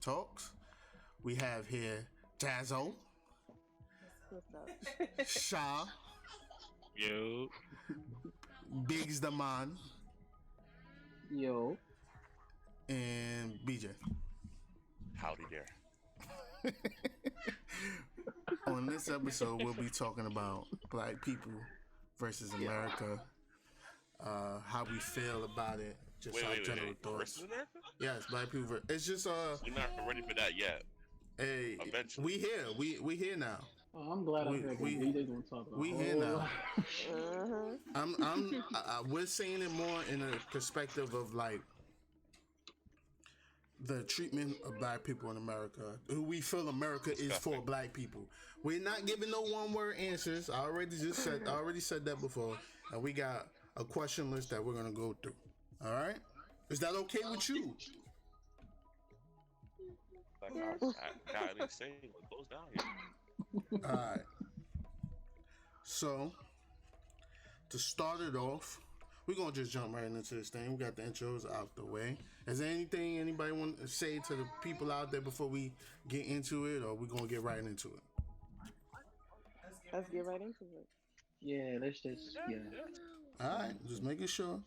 Talks. We have here Jazzo, What's up? Sha, Yo, Biggs the Man, Yo, and BJ. howdy there. On this episode, we'll be talking about Black people versus America, how we feel about it, just our general thoughts. Versus America? Yes, Black people. It's just We're not ready for that yet. hey, Eventually. we here. We here now. I'm glad I'm here. DJ gonna talk about. We here now. Uh-huh. We're seeing it more in a perspective of like the treatment of Black people in America. Who we feel America is for Black people. We're not giving no one word answers. I already said that before, and we got a question list that we're gonna go through. All right, is that okay with you? Like, I didn't say what goes down here. All right. So to start it off, we're gonna just jump right into this thing. We got the intros out the way. Is there anything anybody want to say to the people out there before we get into it, or we gonna get right into it? Let's get right into it. Yeah, let's just All right, just making sure.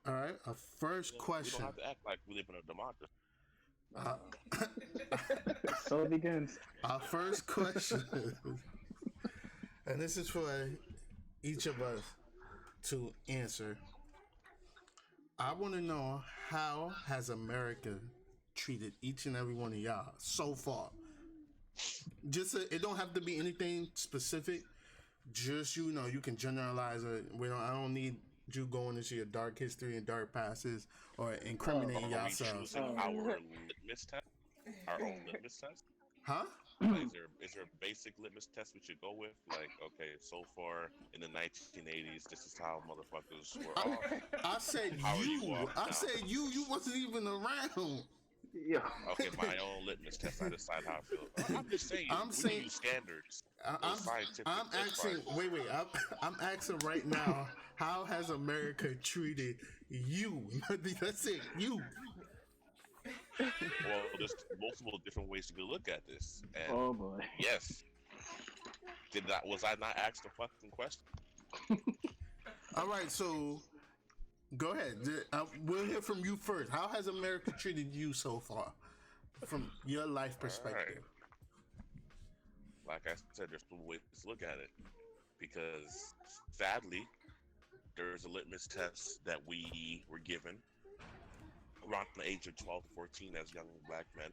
All right, our first We don't question. have to act like we live in a democracy. So it begins. Our first question, and this is for each of us to answer. I want to know, how has America treated each and every one of y'all so far? Just it don't have to be anything specific. Just you can generalize it. I don't need you going into your dark history and dark passes or incriminating Are we yourselves. choosing our litmus test? Our own litmus test? Huh? Is there a basic litmus test we should go with? Like, okay, so far in the 1980s, this is how motherfuckers were off. I said How are you you. off I now? said you. You wasn't even around. Yeah. Okay, my own litmus test. I decide how I feel. I'm just saying. I'm we saying- use standards. I'm Scientific. I'm that's asking. fine. Wait. I'm asking right now. How has America treated you? That's it. You. Well, there's multiple different ways you can look at this. And Oh boy. yes, was I not asked a fucking question? All right. So, go ahead. We'll hear from you first. How has America treated you so far, from your life perspective? Like I said, there's two ways to look at it. Because sadly, there's a litmus test that we were given around the age of 12 to 14 as young Black men,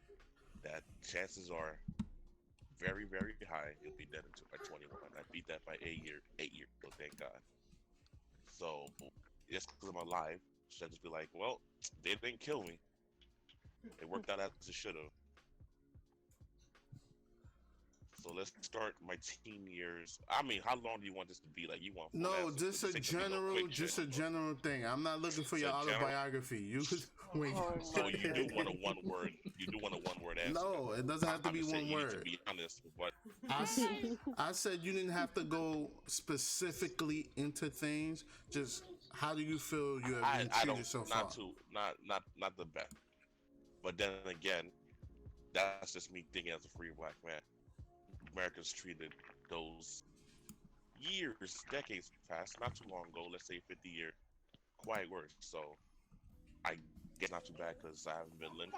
that chances are very, very high you'll be dead until by 21. I beat that by 8 years, so thank God. So just because I'm alive, should I just be like, well, they didn't kill me. It worked out as it should have. So let's start my teen years. I mean, how long do you want this to be? Like, you want? No, just a general thing. I'm not looking for your autobiography. You wait. So you do want a one word. You do want a one word answer. No, it doesn't have to be one You word. need to be honest with what. I said you didn't have to go specifically into things. Just how do you feel you have been I treated don't. so far? Not the best. But then again, that's just me thinking as a free Black man. America's treated those years, decades past, not too long ago, let's say 50 years, quite worse. So I guess not too bad because I haven't been lynched.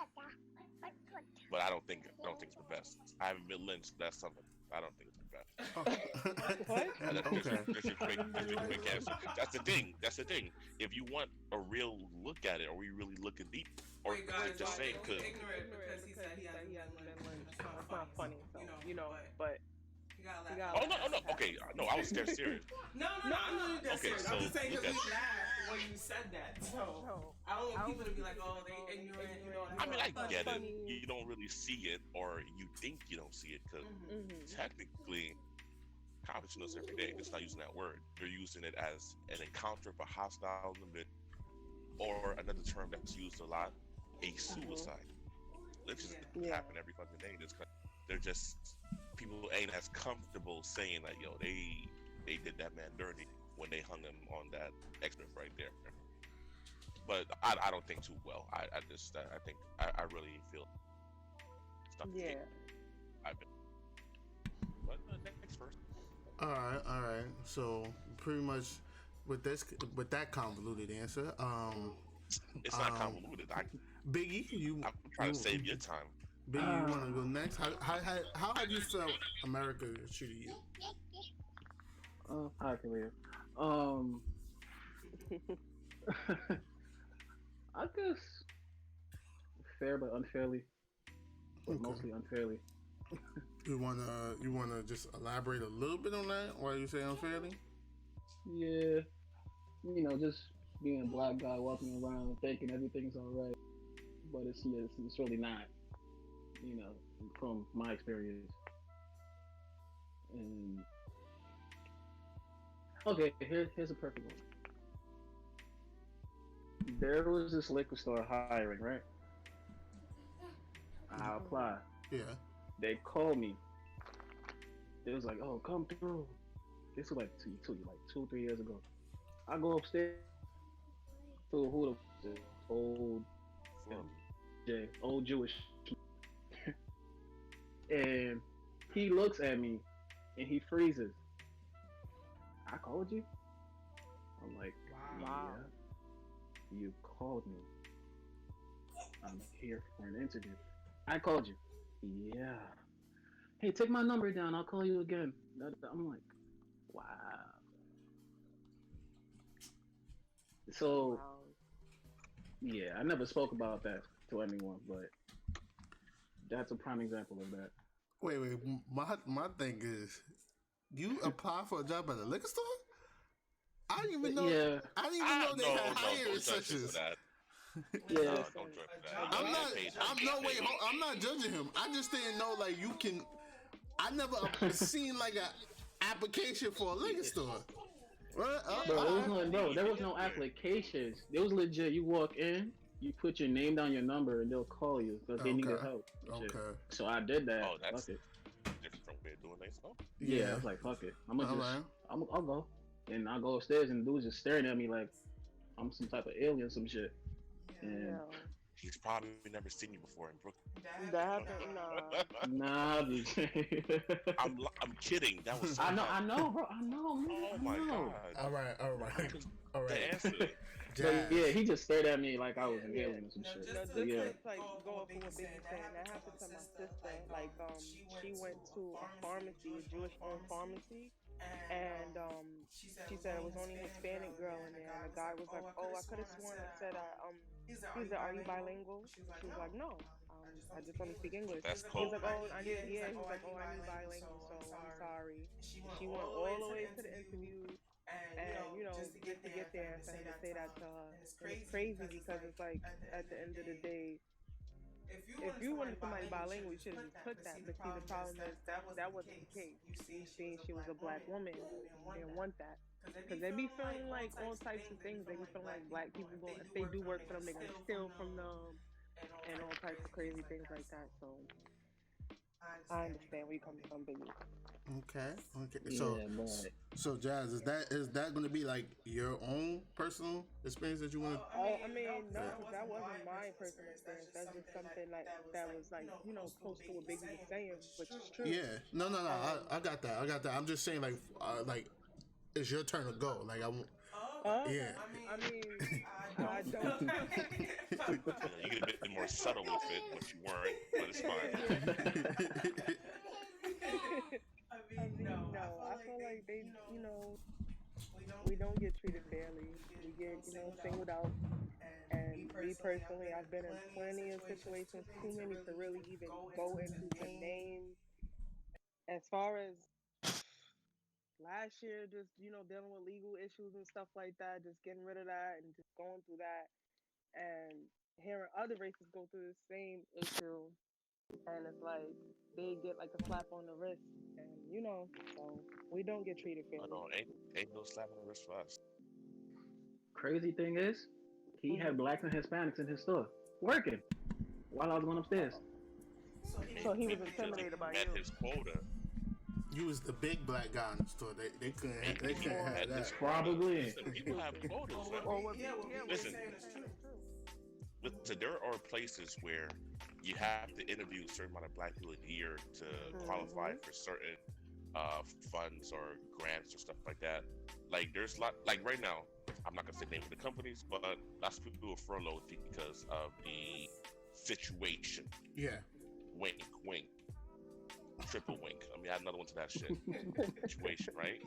But I don't think it's the best. I haven't been lynched. That's something I don't think it's the best. Okay. That's a quick answer. That's the thing. If you want a real look at it, are we really looking deep? Or Wait, guys, just saying don't because ignorant because he said he hasn't been lynched. It's not funny, so, but you gotta you laugh. gotta oh no, okay, no, I was scared serious. No, I'm not dead Okay, serious. so I'm just saying look because at- we laughed when you said that. So I don't want people to be like, oh, they ignorant, you know. I mean, I That's get it. funny. You don't really see it, or you think you don't see it, because technically, cops know this every day. It's not using that word. They're using it as an encounter for hostile limit, or another term that's used a lot, a suicide. Lynches happen every fucking day. They're just people ain't as comfortable saying like, yo, they did that man dirty when they hung him on that extra right there. but I don't think too well. I just I think I really feel stuck. Yeah. I've been, but next first. All right, all right. So pretty much with that convoluted answer, It's not convoluted. Biggie, I'm trying to save your time. Biggie, you want to go next? How have you felt America treated you? Hi, Kalia. I guess fair but unfairly, but Okay. mostly unfairly. You wanna just elaborate a little bit on that? Why you say unfairly? Yeah, just being a black guy walking around thinking everything's alright, but it's really not. You know, from my experience. And okay, here's a perfect one. There was this liquor store hiring, right? I applied. Yeah. They called me. It was like, "Oh, come through." This was like 2, 3 years ago. I go upstairs to who the old old Jewish, and he looks at me and he freezes. I called you. I'm like, Wow. yeah, you called me. I'm here for an interview. I called you. Yeah. Hey, take my number down. I'll call you again. I'm like, wow. So, Wow. yeah, I never spoke about that to anyone, but that's a prime example of that. Wait. My thing is, you apply for a job at a liquor store? I didn't even know. Yeah. I didn't even know they No, had hiring don't judge me for sessions. that. Yeah. No, don't judge me for that. I'm You not. get paid I'm no wait. I'm not judging him. I just didn't know like you can. I never seen like a application for a liquor store. What? There was no applications. It was legit. You walk in, you put your name down, your number, and they'll call you because they needed help. and shit. Okay. So I did that. Oh, that's Fuck it. different way of doing things. Oh. Yeah, I was like, fuck it. Alright. I'll go. And I go upstairs and the dude's just staring at me like I'm some type of alien, some shit. And Yeah. He's probably never seen you before in Brooklyn. That happened. Nah. nah, I'm kidding. That was. I know, bro. I know, man. Oh I my know. god. All right. The answer. But yeah, he just stared at me like I was an alien or some shit. No, But yeah. just like go off of what Biggie saying. That happened to my sister. Like, she went to a pharmacy, a Jewish-owned pharmacy, and she said it was only a Hispanic girl in there. And the guy was like, "Oh, I could have sworn I said he said, "Are you bilingual?" She was like, "No, I just only speak English." That's He cool. was like, "Oh, I need." Yeah, he was like, "Oh, I need bilingual, so I'm sorry." She went all the way to the interview. And just to get there, and for him to say that to her, and it's crazy because it's like at the end of the day, if you wanted somebody bilingual, you should have just took that. But see, the problem is that wasn't the case. You see, she was a black woman. They didn't want that because they be feeling like all types of things. They be feeling like black people going, if they do work for them, they're gonna steal from them and all types of crazy things like that. So I understand where you coming from, Biggie. Okay. Yeah, but So Jazz, is that going to be like your own personal experience that you want to? Oh, I mean, no, that wasn't my personal experience. That's just something like that was like close to what Biggie was saying, which is true. Yeah. No. I got that. I'm just saying like it's your turn to go. Like I won't. Yeah. I mean, I don't. You get a bit more subtle with it, but you weren't. But it's fine. I mean, no. I feel like they, we don't get treated fairly. We get, singled out. And me personally, I've been in plenty of situations, too many to really even go into the name. As far as last year, just, dealing with legal issues and stuff like that, just getting rid of that and just going through that. And hearing other races go through the same issue. And it's like, they get like a slap on the wrist. And, so we don't get treated fairly. No, ain't no slap on the wrist for us. crazy thing is, he had blacks and Hispanics in his store working while I was going upstairs. So he was intimidated by met you. his quota. You was the big black guy in the store. They couldn't they Maybe couldn't have at that. this Probably. listen, people have quotas, man. Or what Yeah, what yeah, people what Listen. people saying is saying true. is true. Listen, there are places where you have to interview a certain amount of black people a year to qualify for certain funds or grants or stuff like that. Like there's a lot like right now, I'm not gonna say the name of the companies, but lots of people are furloughed because of the situation. Yeah. Wink, wink, triple wink. I mean, add another one to that shit. Situation, right?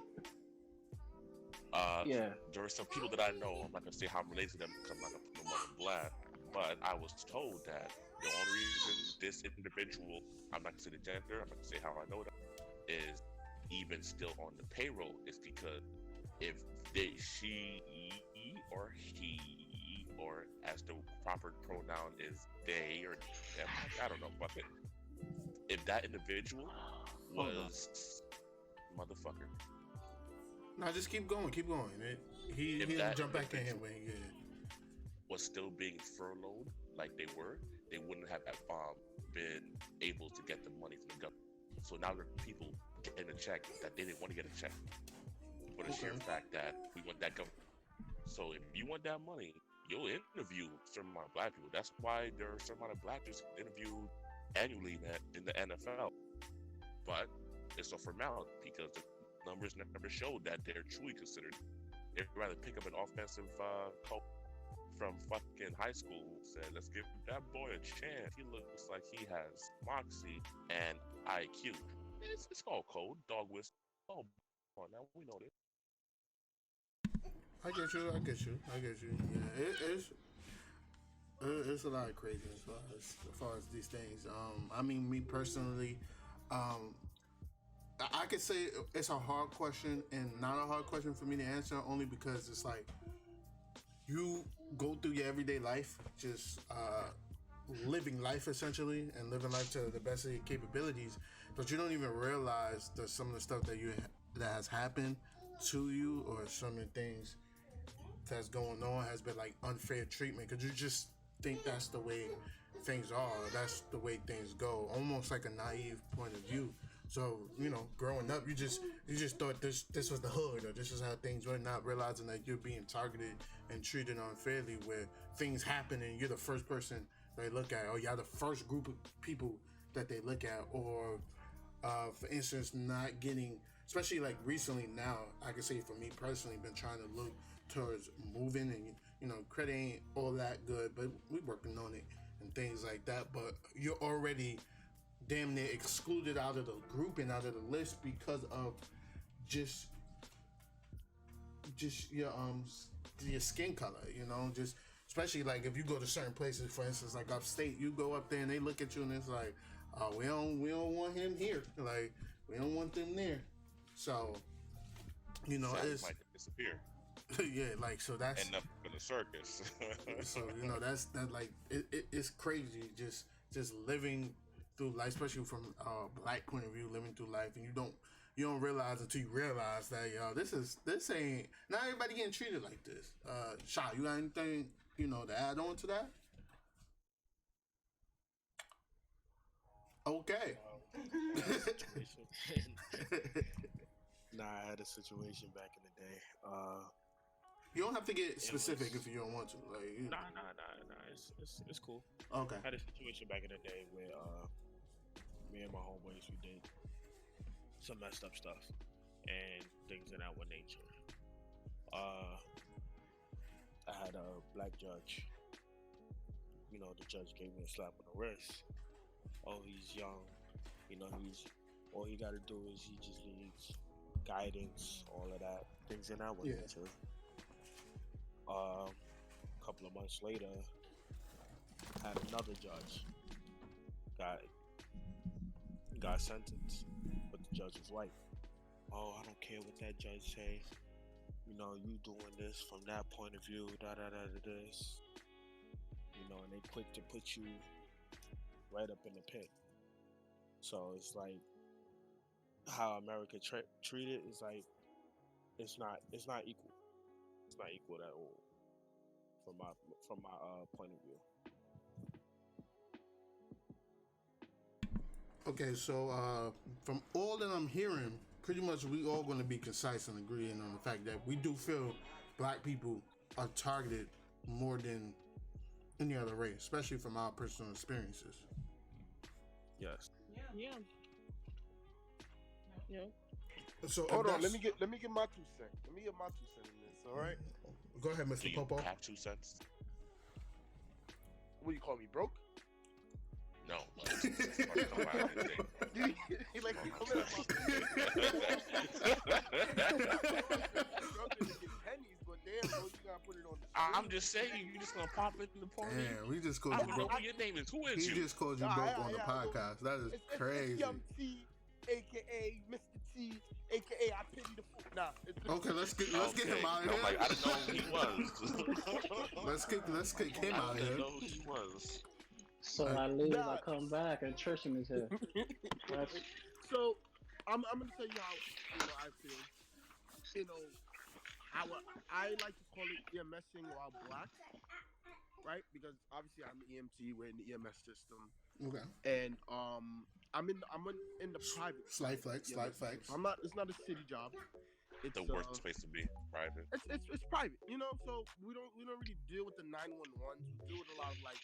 Yeah. There are some people that I know. I'm not gonna say how I'm related to them because I'm not gonna put them on the black. But I was told that the only reason this individual, I'm not gonna say the gender, I'm not gonna say how I know that, is even still on the payroll is because if she or he or as the proper pronoun is they or them, I don't know, fuck it. If that individual Hold on. was motherfucker, No, just keep going, keep going. He If didn't that jump back in here individual- when he did. was still being furloughed like they were, they wouldn't have been able to get the money from the government. So now there are people getting a check that they didn't want to get a check for the sheer Okay. fact that we want that government. So if you want that money, you'll interview a certain amount of black people. That's why there are a certain amount of black people interviewed annually in the NFL. But it's a formality because the numbers never showed that they're truly considered. They'd rather pick up an offensive coach from fucking high school said, let's give that boy a chance. He looks like he has moxie and IQ. It's called code, dog whistle. Oh, come on now, we know this. I get you. Yeah, it's a lot of crazy as far as these things. I mean, me personally, I could say it's a hard question and not a hard question for me to answer only because it's like you go through your everyday life, just living life essentially, and living life to the best of your capabilities, but you don't even realize that some of the stuff that has happened to you or some of the things that's going on has been like unfair treatment because you just think that's the way things are, that's the way things go, almost like a naive point of view. So growing up, you just thought this was the hood or this is how things were, not realizing that you're being targeted and treated unfairly, where things happen and you're the first person they look at, or you're the first group of people that they look at, or for instance, not getting, especially like recently now, I can say for me personally, been trying to look towards moving, and credit ain't all that good, but we working on it and things like that. But you're already damn near excluded out of the group and out of the list because of just your skin color, just especially like if you go to certain places, for instance, like upstate, you go up there and they look at you and it's like, oh, we don't want him here, like we don't want them there. So Sadly, it's might disappear. yeah, like so that's End up in a circus. so that's like it's crazy just living through life, especially from a black point of view, living through life, and you don't realize until you realize that this ain't not everybody getting treated like this. Sha, you got anything to add on to that? Okay. Nah, I had a situation back in the day. You don't have to get It specific was- if you don't want to. Like, Nah. It's cool. okay. I had a situation back in the day where me and my homeboys we did some messed up stuff and things of that nature. I had a black judge. The judge gave me a slap on the wrist. Oh, he's young. He's all he got to do is he just needs guidance, all of that, things in that Yeah. nature. A couple of months later, had another judge got sentenced, but the judge was white. Oh, I don't care what that judge say. You doing this from that point of view, this. And they quick to put you right up in the pit. So it's like how America treated is like it's not equal. It's not equal at all from my point of view. Okay, so from all that I'm hearing, pretty much we all going to be concise and agreeing on the fact that we do feel black people are targeted more than any other race, especially from our personal experiences. Yes. Yeah. Yeah. So Hold on, let me get my 2 cents. Let me get my 2 cents in this. All right. Go ahead, Do Mr. you Popo. have 2 cents? What you call me, broke? No. He like he coming up pennies, but damn, bro, you gotta put it on. I'm just saying, you just gonna pop it in the party. Damn, we just called I you don't know broke. what your name is. Who is He you? just called you Nah, broke yeah, on the yeah, podcast. That is It's crazy. Young T, aka Mr. T, aka I pity the fool. Nah. Okay, let's get him out of here. I'm like, I didn't know who he was. let's kick him out of I didn't here. know who he was. So I leave, I come back, and Tristan is here. So I'm gonna tell you how I feel. You know how I like to call it EMSing while black, right? Because obviously I'm EMT. We're in the EMS system, Okay. and I'm in the private. Slight flex. I'm not. It's not a city job. It's The worst place to be, private. It's private, you know. So we don't really deal with the 911s. We deal with a lot of like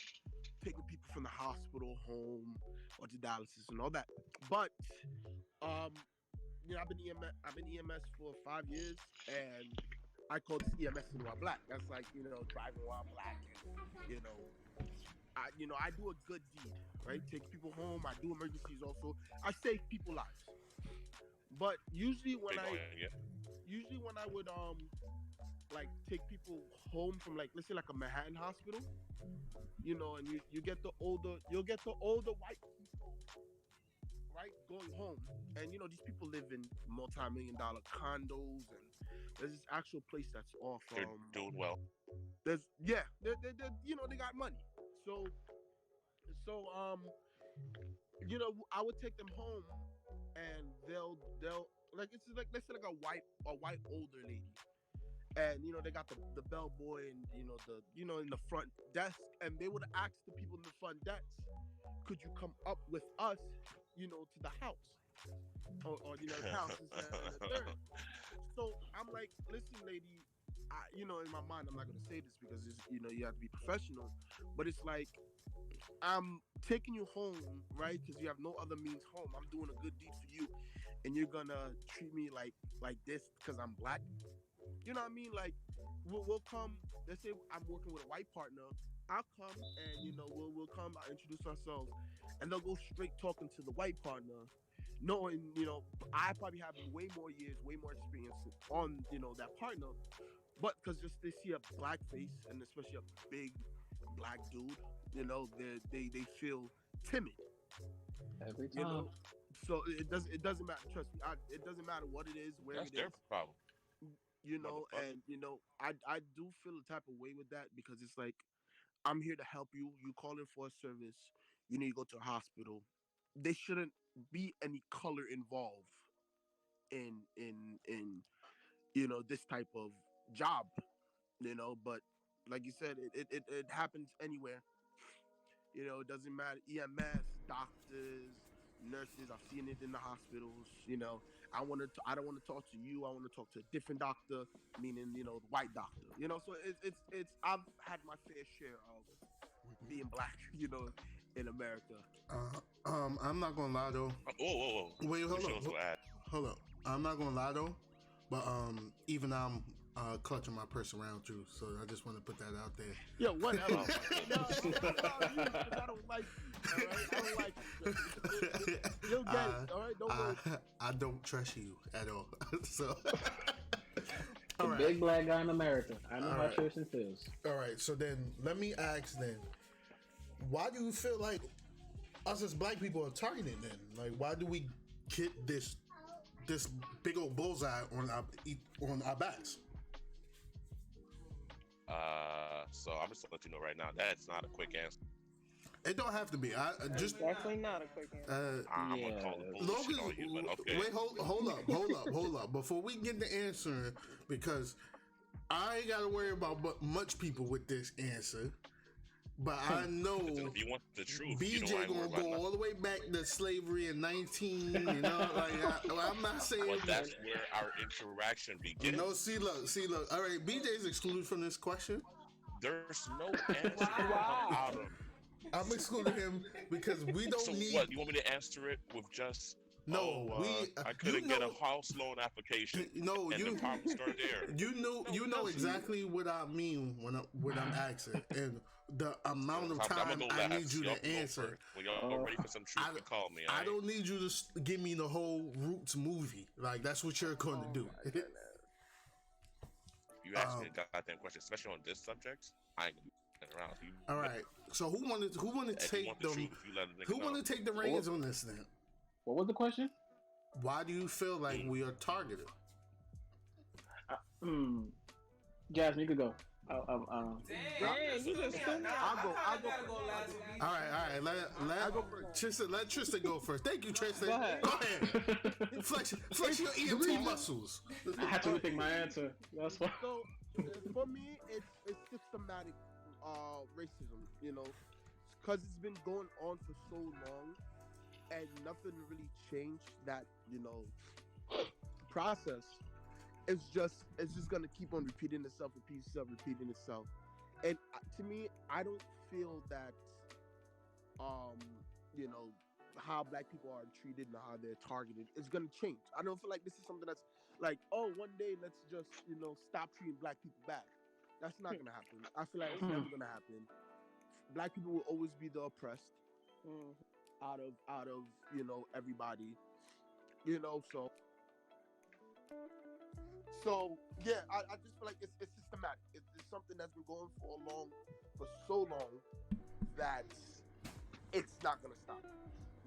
taking people from the hospital home or to dialysis and all that. But you know, I've been EMS for 5 years, and I call this EMS while black. That's like, you know, driving while black, and you know, I do a good deed, right? Take people home. I do emergencies also. I save people lives. But usually when I would like take people home from, like, let's say like a Manhattan hospital, you know, and you'll get the older white people, right, going home. And you know, these people live in multi-million-dollar condos, and there's this actual place that's off. They're doing well. They're you know, they got money. So you know, I would take them home, and they'll like, it's like, let's say like a white older lady, and you know, they got the bellboy, and you know in the front desk, and they would ask the people in the front desk, could you come up with us, you know, to the house, or you know, the house is and the third. So I'm like, listen, lady, you know, in my mind, I'm not gonna say this because it's, you know, you have to be professional, but it's like, I'm taking you home, right? Because you have no other means home. I'm doing a good deed for you, and you're gonna treat me like this because I'm black. You know what I mean? Like, we'll come. Let's say I'm working with a white partner. I'll come, and you know, we'll come. I'll introduce ourselves, and they'll go straight talking to the white partner, knowing, you know, I probably have way more years, way more experience on, you know, that partner, but because just they see a black face, and especially a big black dude, you know, they feel timid Every time. you know. So it doesn't matter, trust me, it doesn't matter what it is, where That's it their is, problem. you know. Motherfucker. And you know, I do feel a type of way with that, because it's like, I'm here to help you. You call in for a service, you need to go to a hospital. There shouldn't be any color involved in you know, this type of job, you know. But like you said, it happens anywhere, you know. It doesn't matter. EMS, doctors, nurses, I've seen it in the hospitals, you know. I don't want to talk to you. I want to talk to a different doctor, meaning, you know, the white doctor, you know. So it's I've had my fair share of being black, you know, in America. I'm not gonna lie though. Whoa. Wait, hold You should up. also add. Hold up. I'm not gonna lie though, but even I'm clutching my purse around you, so I just want to put that out there. Yo, whatever. Oh, No, I don't like you. All right, I don't like you. You'll get it. All right, don't worry. I don't trust you at all. So, The all right, big black guy in America. I know All how right. Tristan feels. all right. So then, let me ask then, why do you feel like us as black people are targeted then? Like, why do we get this big old bullseye on our backs? So I'm just gonna let you know right now, that's not a quick answer. It don't have to be. I just Definitely not a quick answer. I'm Yeah. gonna call the long bullshit as on you, but okay. wait, hold up. Before we get the answer, because I ain't got to worry about much people with this answer. But I know But then if you want the truth, you BJ know I ain't worried gonna about go all nothing. the way back to slavery in 19. You know, I'm not saying. But that's where our interaction begins. No, see, look. All right, BJ's excluded from this question. There's no answer to come Wow. out of. I'm excluding him because we don't So need. what? You want me to answer it with just? No, I couldn't you get know- a house loan application. No, and you. the problem started there. You know exactly what I mean when I'm asking, and the amount of I'm time gonna go I last. need you Y'all to can go answer. first. When y'all ready for some truth, you call me. I don't need you to give me the whole Roots movie. Like that's what you're going to do. You ask me a goddamn question, especially on this subject. I ain't gonna be around. You, All right. So who wanted to if you take want the them? truth, you let a nigga Who know. want to take the reins on this then? What was the question? Why do you feel like we are targeted? Jasmine, you could go. Dang, you just threw me I'll out. go. I gotta go last week. All right. I go first. Let Tristan go first. Thank you, Tristan. Go ahead. Go ahead. Flex your EMT muscles. I had to rethink my answer. That's why. So for me, it's systematic racism. You know, because it's been going on for so long, and nothing really changed that process. It's just gonna keep on repeating itself, repeating itself. And to me, I don't feel that how black people are treated and how they're targeted is gonna change. I don't feel like this is something that's like, oh, one day let's just stop treating black people bad. That's not gonna happen. I feel like it's never gonna happen. Black people will always be the oppressed out of everybody. So yeah, I just feel like it's systematic. It's something that's been going for so long that it's not gonna stop.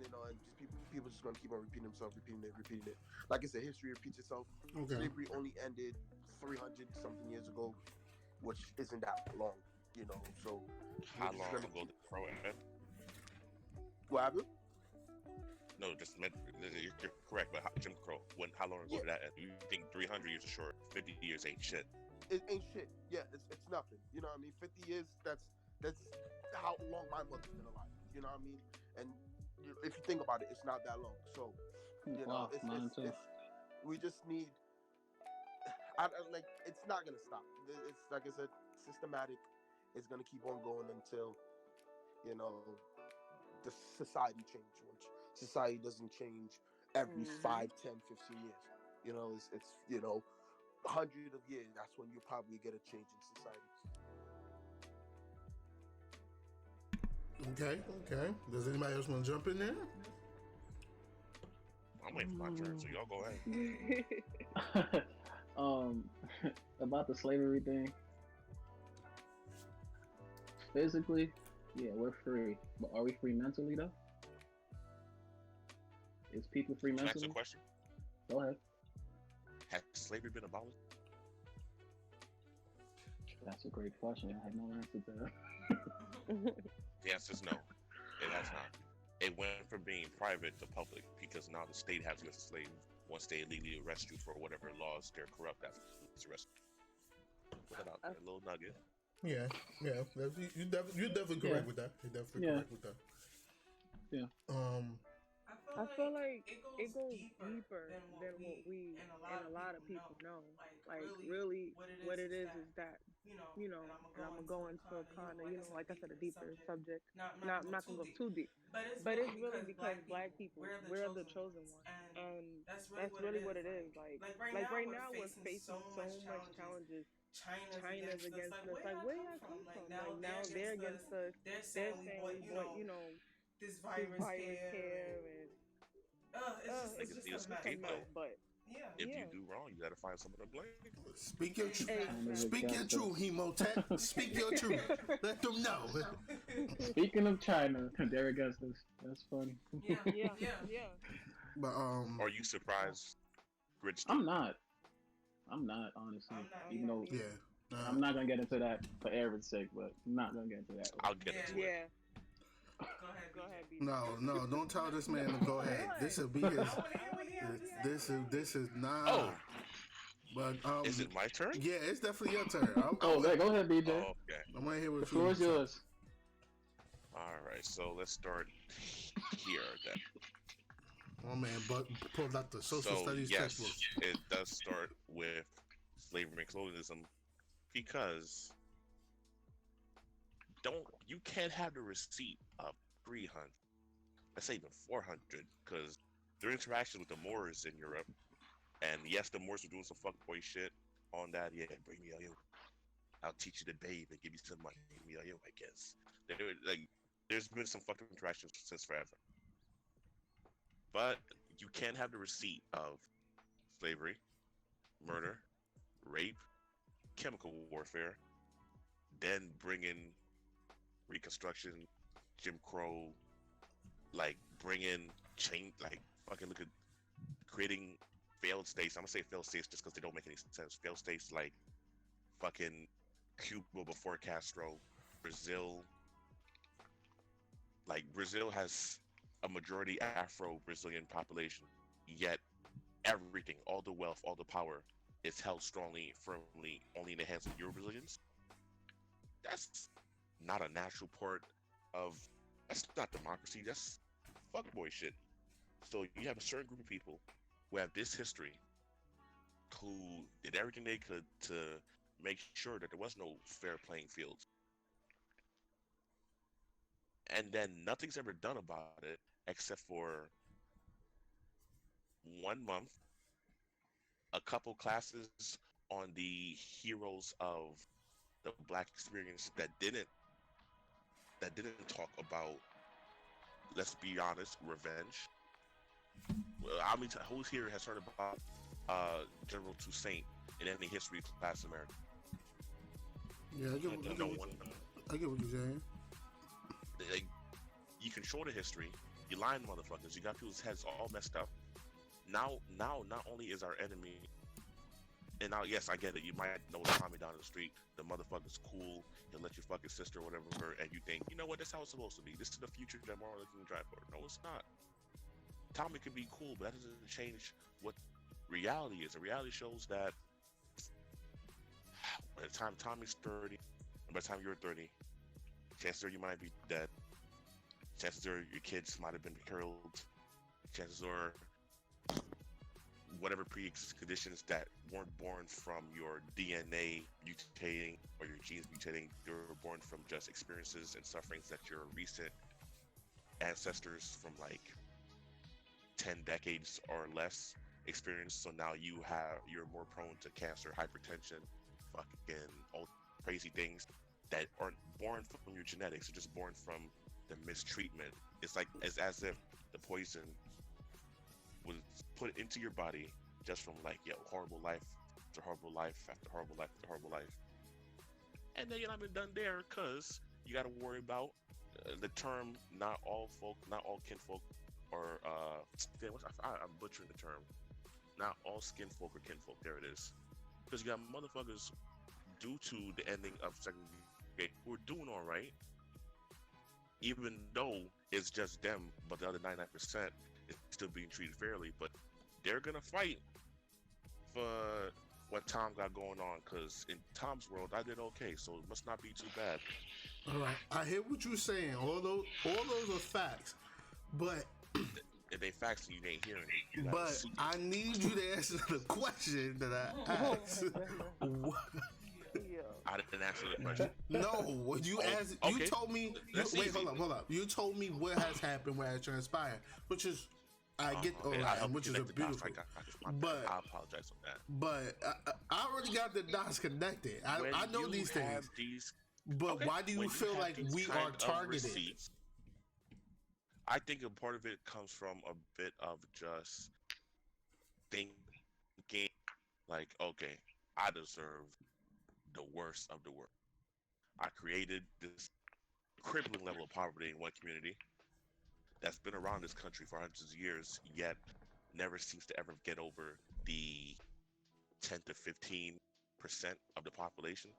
And just people just gonna keep on repeating themselves, repeating it. Like I said, history repeats itself. Okay. Slavery only ended 300 something years ago, which isn't that long. So How long ago did Crow end? what happened? No, just meant you're correct. But Jim Crow, how long ago did that end? You think 300 years is short? 50 years ain't shit. It ain't shit. Yeah, it's nothing. You know what I mean? 50 years. That's how long my mother's been alive. You know what I mean? And if you think about it, it's not that long. So Wow, mine too. we just need. It's not gonna stop. It's like I said, systematic. It's gonna keep on going until the society changes. Which society doesn't change every 5, 10, 15 years. It's 100 of years. That's when you probably get a change in society. Okay. Does anybody else want to jump in there? I'm waiting for my turn, so y'all go ahead. About the slavery thing. Physically, yeah, we're free. But are we free mentally though? Is people free Can I ask mentally? a question? Go ahead. Has slavery been abolished? That's a great question. I have no answer to that. The answer is no. It has not. It went from being private to public because now the state has to slave once they illegally arrest you for whatever laws they're corrupt after it's arrested. Put that out there, a little nugget. Yeah. You're definitely correct with that. You're definitely correct with that. Yeah. I feel like it goes deeper than what we and a lot of people know. Like really, what it is that and I'm gonna go into a kind of like I said, a deeper subject. I'm not gonna go too deep, but it's really because black people we're the chosen ones, and that's really what it is. Like right now we're facing so much challenges. China's against us. Like where y'all come from? Like now they're against us. They're saying we want this virus care and. It's just a deep though. But if you do wrong, you gotta find someone to blame. Speak your truth. Speak your truth, Hemotech. Speak your truth. Let them know. Speaking of China, they're against us. That's funny. Yeah. But Are you surprised, Rich? I'm not honestly. Even though I'm not gonna get into that for Aaron's sake, but I'm not gonna get into that. I'll get into it. Yeah. Go ahead, BJ. No, don't tell this man to go ahead. This will be his. This is nah. Oh. But Is it my turn? Yeah, it's definitely your turn. Go ahead, BJ. Oh, okay. I'm right here with The floor is yours. right, so let's start here then. Oh man, but pulled out the social So studies yes, textbook. it does start with slavery and colonialism because you can't have the receipt of 300, let's say even 400, because their interaction with the Moors in Europe, and yes, the Moors were doing some fuckboy shit on that. Yeah, bring me a you. I'll teach you to bathe and give you some money. Give me a you, I guess. Like, there's been some fucking interactions since forever, but you can't have the receipt of slavery, murder, rape, chemical warfare, then bring in Reconstruction, Jim Crow, like bring in change, like fucking look at creating failed states. I'm gonna say failed states just because they don't make any sense. Failed states like fucking Cuba before Castro, Brazil. Like Brazil has a majority Afro-Brazilian population, yet everything, all the wealth, all the power, is held strongly, firmly, only in the hands of Euro Brazilians. That's not a natural part of. That's not democracy. That's fuckboy shit. So you have a certain group of people who have this history, who did everything they could to make sure that there was no fair playing field, and then nothing's ever done about it except for 1 month, a couple classes on the heroes of the Black experience that didn't talk about, let's be honest, revenge. Well, I mean, who's here has heard about General Toussaint in any history class in America? Yeah, No one. I get what you're saying. Like, you control the history. You lying motherfuckers. You got people's heads all messed up. Now, not only is our enemy, and now, yes, I get it. You might know Tommy down the street. The motherfucker's cool. He'll let your fucking sister or whatever, and you think, you know what? That's how it's supposed to be. This is the future that Martin Luther King drive for. No, it's not. Tommy could be cool, but that doesn't change what reality is. The reality shows that by the time Tommy's 30, and by the time you're 30, chances are you might be dead. Chances are your kids might have been killed. Chances are whatever pre-existing conditions that weren't born from your DNA mutating or your genes mutating, they were born from just experiences and sufferings that your recent ancestors from like 10 decades or less experienced. So now you're more prone to cancer, hypertension, fucking all crazy things that aren't born from your genetics. They're just born from the mistreatment. It's as if the poison was put into your body just from like, yo, horrible life after horrible life after horrible life after horrible life. And then you're not even done there, because you got to worry about the term not all kinfolk, or I'm butchering the term, not all skinfolk or kinfolk. There it is. Because you got motherfuckers, due to the ending of segregation, who are doing all right, even though it's just them, but the other 99% is still being treated fairly. But they're gonna fight for what Tom got going on, because in Tom's world, I did okay, so it must not be too bad. All right, I hear what you're saying. All those are facts, but If they facts and you ain't hearing it, you but see it. I need you to answer the question that I asked. I didn't answer the question. No, what you asked, you okay. told me. That's Wait, easy. hold up. You told me what has happened, what has transpired, which is I get all Okay, I that, helped which is connect a the dots. beautiful. My bad. But I apologize on that. but I already got the dots connected. I know When you these have things. these- But okay, why do you when feel have like these we kind are of targeted? receipts, I think a part of it comes from a bit of just thinking like, okay, I deserve the worst of the worst. I created this crippling level of poverty in one community that's been around this country for hundreds of years, yet never seems to ever get over the 10 to 15% of the population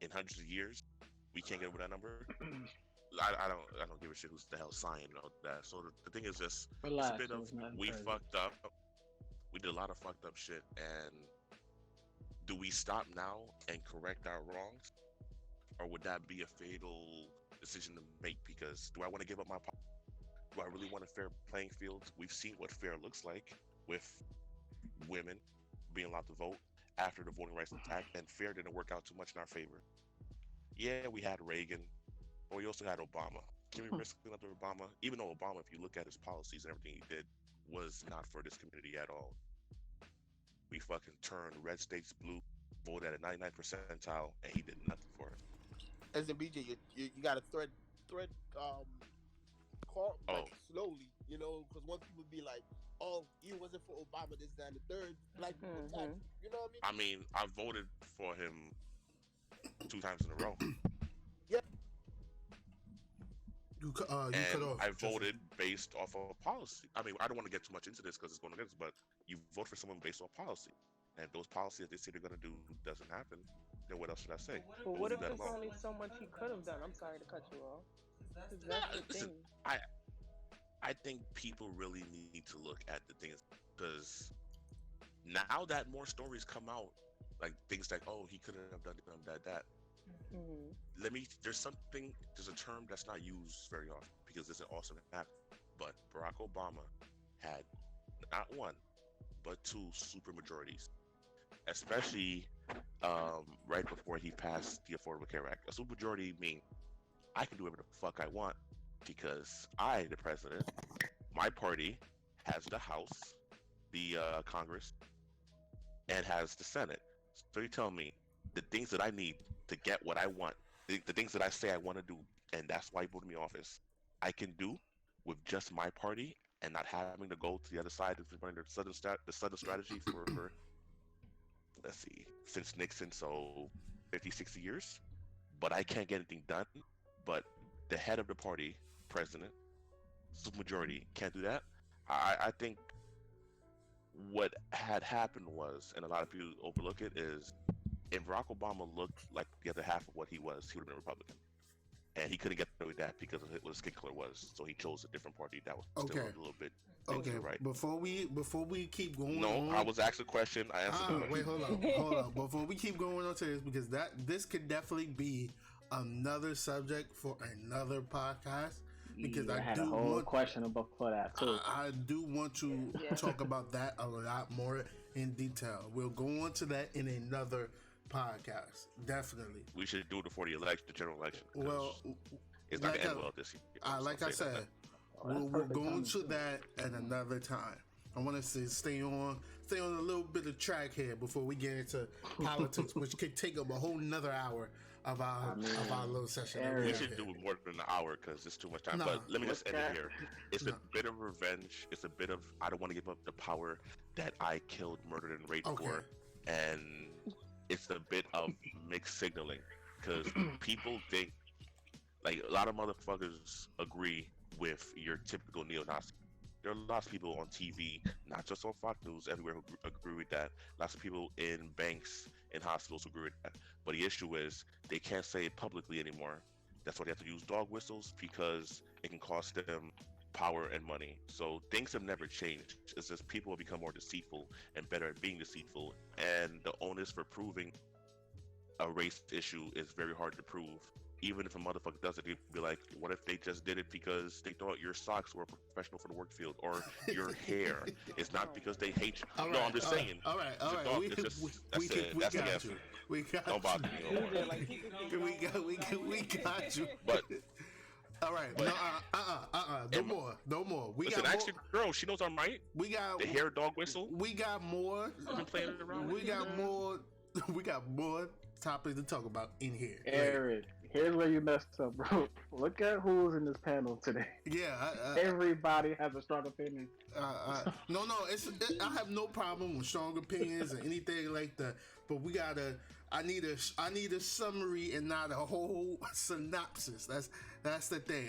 in hundreds of years. We can't get over that number. I don't give a shit who's the hell signing all that. So the thing is just, Relax, it's a bit of, it's not we encouraging. fucked up. We did a lot of fucked up shit, and do we stop now and correct our wrongs, or would that be a fatal decision to make because do I want to give up my power? Do I really want a fair playing field? We've seen what fair looks like with women being allowed to vote after the Voting Rights Act, and fair didn't work out too much in our favor. Yeah, we had Reagan, but we also had Obama. Can we risk another Obama? Even though Obama, if you look at his policies and everything he did, was not for this community at all. We fucking turned red states blue, voted at a 99 percentile, and he did nothing for it. As in BJ, you got to thread call like slowly, you know, because one people be like, "Oh, you wasn't for Obama, this, that, and the third." Black people attack you. You know what I mean? I voted for him 2 times in a row. Yeah. You cut And off. I voted based off of policy. I mean, I don't want to get too much into this because it's going against, but you vote for someone based on policy. And if those policies that they say they're going to do doesn't happen, then what else should I say? But what if Leave that there's alone. only so much he could have done? I'm sorry to cut you off. 'Cause Nah, that's the listen, thing. I think people really need to look at the things because now that more stories come out, like things like, oh, he couldn't have done that. There's a term that's not used very often because this also happened. But Barack Obama had not one, but 2 super majorities, especially right before he passed the Affordable Care Act. A supermajority means I can do whatever the fuck I want because I, the president, my party has the House, the Congress, and has the Senate. So you tell me the things that I need to get what I want, the things that I say I want to do, and that's why he voted me office, I can do with just my party and not having to go to the other side of the southern strategy for let's see, since Nixon, so 50, 60 years. But I can't get anything done. But the head of the party, president, supermajority, can't do that. I think what had happened was, and a lot of people overlook it, is if Barack Obama looked like the other half of what he would have been a Republican. And he couldn't get away with that because of what his skin color was. So he chose a different party that was still a little bit right. Before we keep going No, on, I was asked a question. I answered the question. Wait, hold on. Before we keep going on to this, because this could definitely be another subject for another podcast. Because I had a whole question before that too. I do want to talk about that a lot more in detail. We'll go on to that in another podcast. Definitely. We should do it before the general election. Well, it's not gonna end well this year. Like I said, we'll go into that at another time. I want us to stay on a little bit of track here before we get into politics, which could take up a whole nother hour of our little session. We should do more than an hour because it's too much time. But let me just end it here. It's a bit of revenge. It's a bit of I don't want to give up the power that I killed, murdered, and raped for, and it's a bit of mixed signaling because people think like a lot of motherfuckers agree with your typical neo-Nazi. There are lots of people on TV, not just on Fox News, everywhere who agree with that. Lots of people in banks, in hospitals who agree with that. But the issue is they can't say it publicly anymore. That's why they have to use dog whistles because it can cost them power and money. So things have never changed. It's just people have become more deceitful and better at being deceitful. And the onus for proving a race issue is very hard to prove. Even if a motherfucker does it, they'd be like, what if they just did it because they thought your socks were professional for the work field or your hair? It's not because they hate you. No, I'm just saying. All right. We got you. We got Don't bother me. We got you. But all right, no more. We listen, got actually, girl, she knows I'm right. We got the hair dog whistle. We got more. I've been playing it around. We got more. We got more topics to talk about in here. Eric, here's where you messed up, bro. Look at who's in this panel today. Yeah, everybody has a strong opinion. No, I have no problem with strong opinions or anything like that. But we gotta. I need a summary and not a whole synopsis. That's the thing.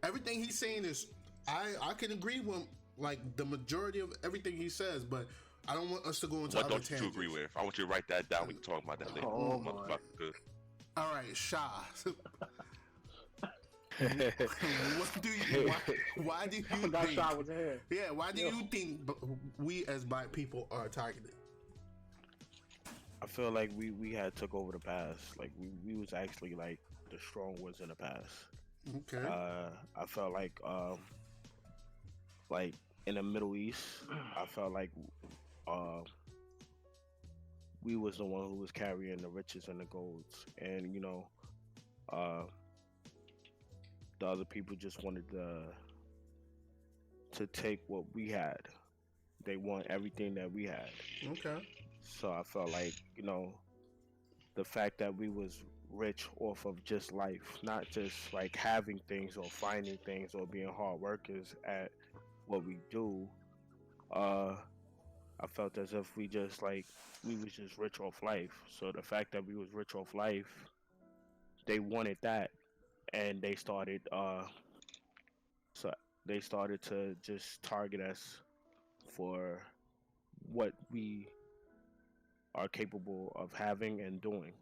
Everything he's saying is I can agree with like the majority of everything he says, but I don't want us to go into what other don't tangents. you agree with? I want you to write that down. We can talk about that later. Motherfucker. All right, Sha. What do you? Why do you think? Sha was here. Yeah. Why do you think we as black people are targeted? I feel like we had took over the past. Like we was actually like the strong ones in the past. Okay. I felt like in the Middle East, I felt like uh, we was the one who was carrying the riches and the golds, and uh, the other people just wanted to take what we had. They want everything that we had. Okay. So I felt like the fact that we was rich off of just life, not just like having things or finding things or being hard workers at what we do. Uh, I felt as if we was just rich off life. So the fact that we was rich off life, they wanted that, and so they started to just target us for what we are capable of having and doing.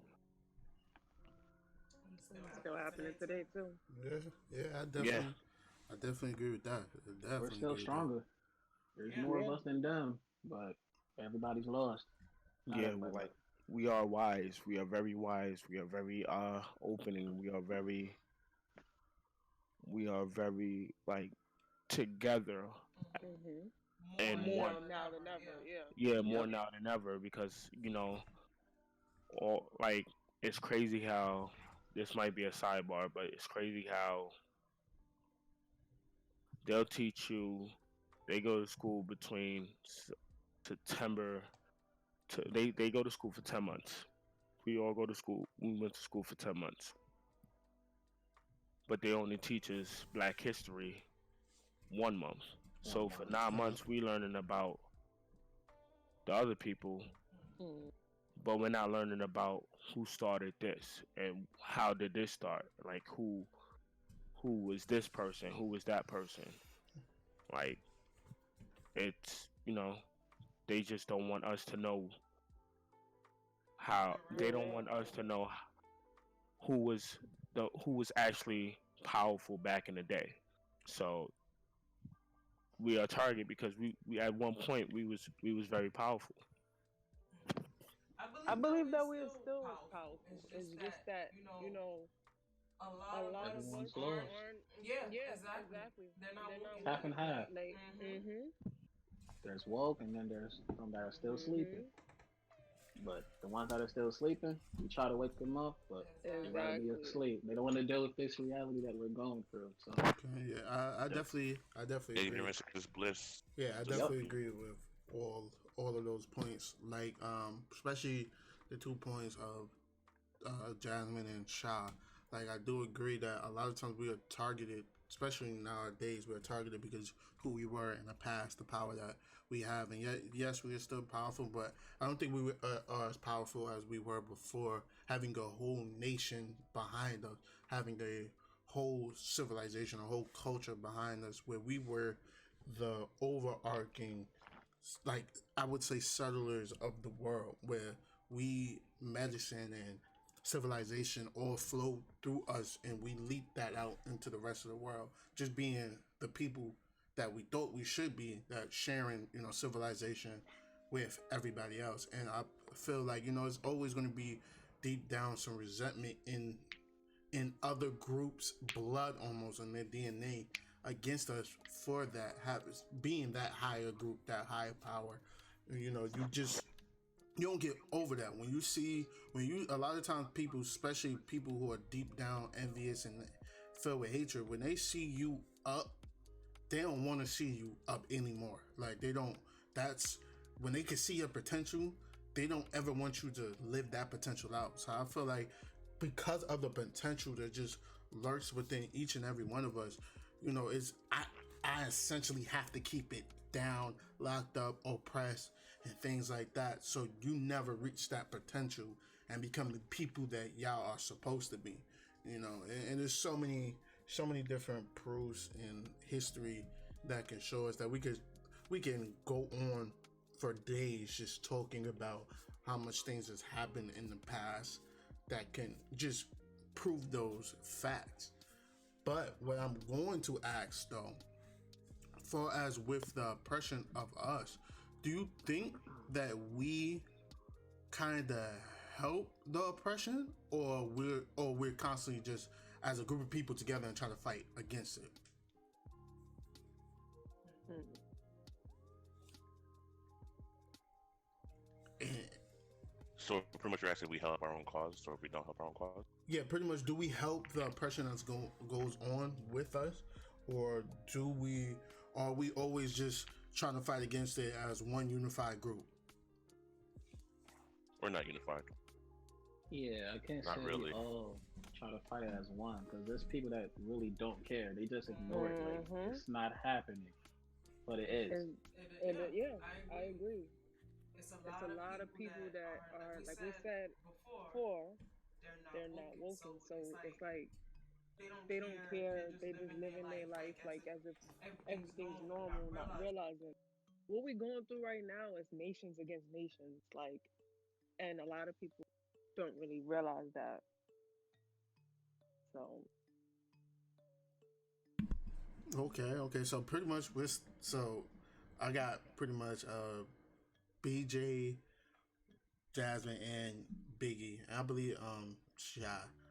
It's still happening today too. Yeah. Yeah. Yeah, I definitely agree with that. I We're definitely still agree with that. stronger. There's Yeah. more of Yeah. us than them, but everybody's lost. Not yeah, everybody. like we are wise. We are very wise. We are very opening. We are very like together Mhm. and More one. now than ever. Yeah. Yeah, more Yep. now than ever because all like it's crazy how this might be a sidebar, but it's crazy how they'll teach you. They go to school between September to they go to school for 10 months. We all go to school. We went to school for 10 months, but they only teach us Black History 1 month. So One for month. 9 months, we learning about the other people, Mm. but we're not learning about who started this and how did this start. Like who was this person? Who was that person? Like it's they just don't want us to know how. They don't Yeah. want us to know who was who was actually powerful back in the day. So we are target because we at one point we was very powerful. I believe we're that we are still still powerful. powerful. It's It's just just that, that a a lot of lot of us us Everyone's lost. aren't. yeah, Yeah, exactly. exactly. They're not They're not woken Half and up. woken up. half. Like, mhm, There's woke, and then there's some that are still sleeping. mhm, But the ones that are still sleeping, we try to wake them up, but they'd Exactly. rather be exactly. asleep. They don't want to deal with this reality that we're going through. So, Okay. Yeah. Yep. I definitely agree. Ignorance is bliss. Yeah, I Just yep. definitely agree with all of those points. Like, especially the 2 points of Jasmine and Sha. Like, I do agree that a lot of times we are targeted, especially nowadays, we are targeted because who we were in the past, the power that we have, and yet, yes, we are still powerful, but I don't think are as powerful as we were before, having a whole nation behind us, having a whole civilization, a whole culture behind us, where we were the overarching, like, I would say, settlers of the world, where we medicine and civilization all flow through us, and we leap that out into the rest of the world, just being the people that we thought we should be, that sharing civilization with everybody else. And I feel like it's always going to be deep down some resentment in other groups' blood, almost in their DNA, against us for that habits, being that higher group, that higher power. You don't get over that when you a lot of times people, especially people who are deep down envious and filled with hatred, when they see you up, they don't want to see you up anymore. Like, they don't. That's when they can see your potential. They don't ever want you to live that potential out. So I feel like because of the potential that just lurks within each and every one of us, is I essentially have to keep it down, locked up, oppressed, and things like that. So you never reach that potential and become the people that y'all are supposed to be. And there's so many different proofs in history that can show us that we can go on for days just talking about how much things has happened in the past that can just prove those facts. But what I'm going to ask, though, far as with the oppression of us, do you think that we kind of help the oppression, or we're constantly just as a group of people together and try to fight against it. And, So pretty much you're asking if we help our own cause or if we don't help our own cause. yeah, pretty much. Do we help the oppression that's goes on with us, or are we always just trying to fight against it as one unified group? We're not unified. Yeah, I can't Not say really. we all try to fight it as one because there's people that really don't care. They just ignore it. Like it's not happening, but it is. And yeah, I agree. It's a lot of people that are, like we said before, they're not woken. So it's like they don't care. They just living their life like as if everything's normal, not realizing what we're going through right now is nations against nations. Like, and a lot of people don't really realize that. So Okay. So pretty much so I got pretty much BJ, Jasmine, and Biggie. And I believe Shy.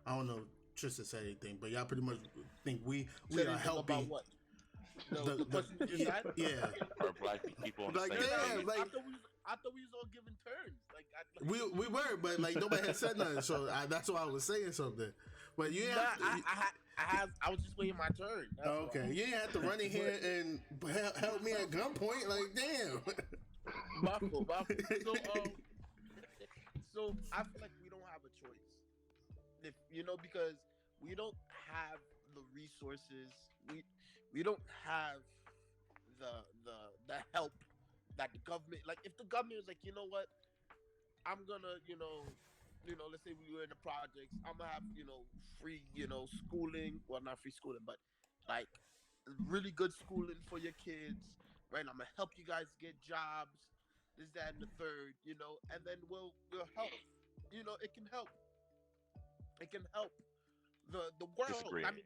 I don't know if Tristan said anything, but y'all pretty much think we Said are anything helping. about what? The question you just had? Yeah. Are black people on the Like, same yeah, page? like- I thought we was all giving turns. We were, but like nobody had said nothing, so that's why I was saying something. But you ain't I was just waiting my turn. That's all. okay. You ain't have to run in here and help me at gunpoint. Like, damn. Buffalo. So I feel like we don't have a choice. If because we don't have the resources. We don't have the help that the government, like if the government is like, you know what, I'm gonna, let's say we were in the projects, I'm gonna have, free, schooling, well not free schooling, but like really good schooling for your kids, right? I'm gonna help you guys get jobs, this, that, and the third, and then we'll help. It can help. It can help the world. Disagree. I mean,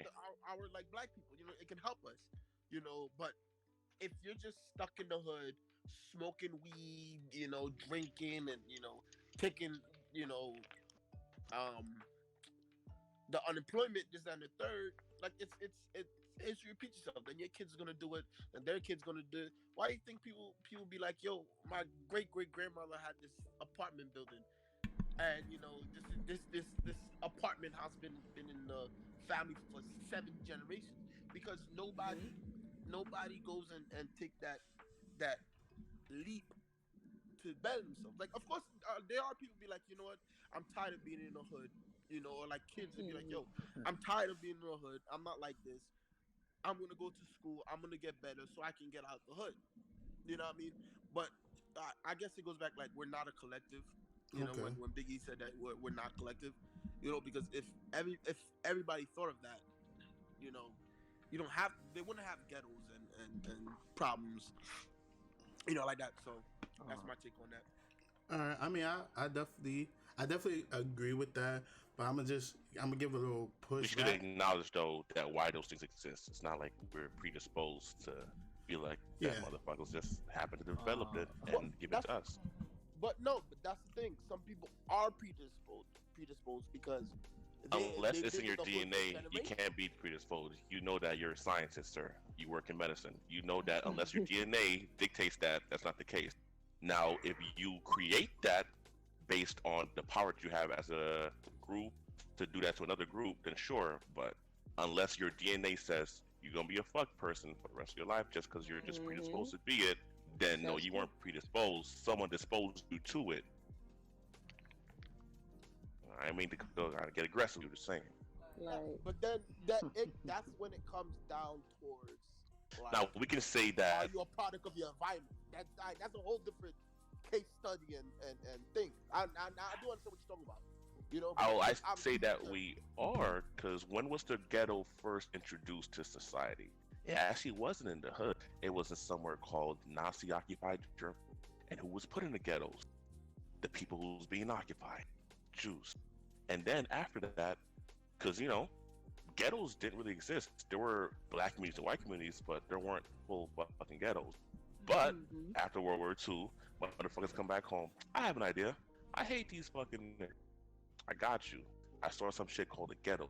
our like black people, it can help us, but if you're just stuck in the hood, smoking weed, drinking and, taking, the unemployment, this, that, and the third, like it's history repeats itself. Then your kid's gonna do it, and their kid's gonna do it. Why do you think people be like, yo, my great grandmother had this apartment building, and this apartment house been in the family for 7 generations because nobody goes and take that leap to better themselves. Like, of course, there are people be like, you know what, I'm tired of being in the hood, or like kids would be like, yo, I'm tired of being in the hood. I'm not like this. I'm gonna go to school. I'm gonna get better so I can get out the hood. You know what I mean? But I guess it goes back like we're not a collective. Okay. When Biggie said that we're not collective, because if everybody thought of that, you don't have, they wouldn't have ghettos and problems, like that. So that's my take on that. All right. I mean, I definitely agree with that, but I'm gonna give a little We push. should acknowledge though that why those things exist. It's not like we're predisposed to feel like that Yeah. motherfuckers just happen to develop it Well, and give it to us. But that's the thing. Some people are predisposed because Unless it's did in your the hood for DNA, you generations. can't be predisposed. You know that you're a scientist, sir. You work in medicine. You know that unless your DNA dictates that, that's not the case. Now, if you create that based on the power that you have as a group to do that to another group, then sure. But unless your DNA says you're gonna be a fuck person for the rest of your life just because you're just predisposed to be it, then no, That's you true. weren't predisposed. Someone disposed you to it. I mean to get aggressive. You're just saying. like, But then that's when it comes down towards like, Now we can say are that. you a product of your environment? That's a whole different case study and thing. I do understand what you're talking about. I because I'm say that used to- we are, because when was the ghetto first introduced to society? It actually wasn't in the hood. It was in somewhere called Nazi-occupied Germany. And who was put in the ghettos? The people who was being occupied, Jews. And then after that, because ghettos didn't really exist. There were black communities and white communities, but there weren't full fucking ghettos. But after World War II, motherfuckers come back home. I have an idea. I hate these fucking niggas. I got you. I saw some shit called a ghetto.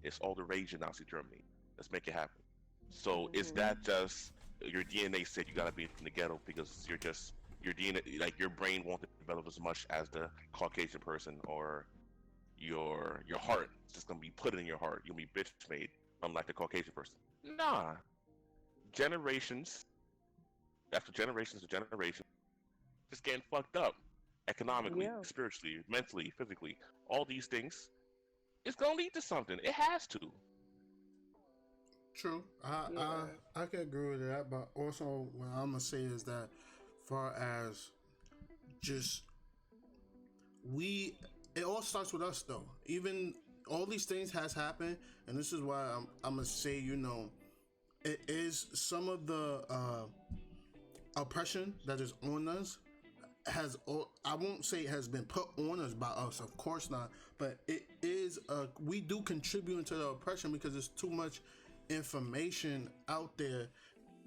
It's all the rage in Nazi Germany. Let's make it happen. So is that just your DNA said you gotta be in the ghetto because your DNA, like your brain won't develop as much as the Caucasian person, or your heart is just gonna be put in your heart. You'll be bitch made, unlike the Caucasian person. Nah, generations after generations of generations, just getting fucked up economically, Yeah. spiritually, mentally, physically. All these things, it's gonna lead to something. It has to. True. Yeah. I can agree with that, but also what I'm gonna say is that, far as just it all starts with us though. Even all these things has happened, and this is why I'm gonna say, it is some of the oppression that is on us I won't say it has been put on us by us, of course not, but it is we do contribute to the oppression because there's too much information out there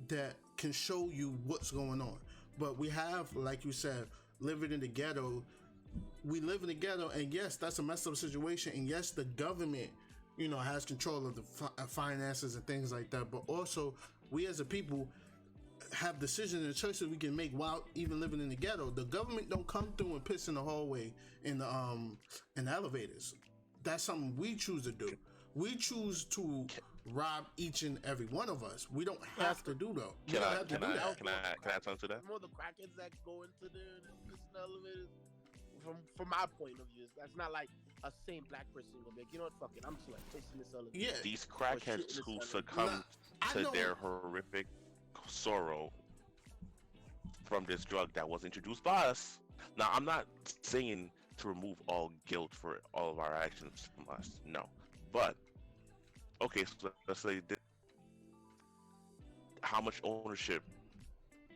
that can show you what's going on. But we have, like you said, living in the ghetto. We live in the ghetto, and yes, that's a messed up situation, and yes, the government, has control of the finances and things like that. But also, we as a people have decisions and choices we can make while even living in the ghetto. The government don't come through and piss in the hallway in the elevators. That's something we choose to do. We choose to rob each and every one of us. We don't have to do though. Can I add something to that? More the crackheads that go into there and piss in the elevators. From my point of view, that's not like a same black person gonna be like, you know what, fuck it, I'm just like pissing this elevator. Yeah. These crackheads who succumb to their horrific sorrow from this drug that was introduced by us. Now, I'm not saying to remove all guilt for all of our actions from us. No. But, okay, so let's say how much ownership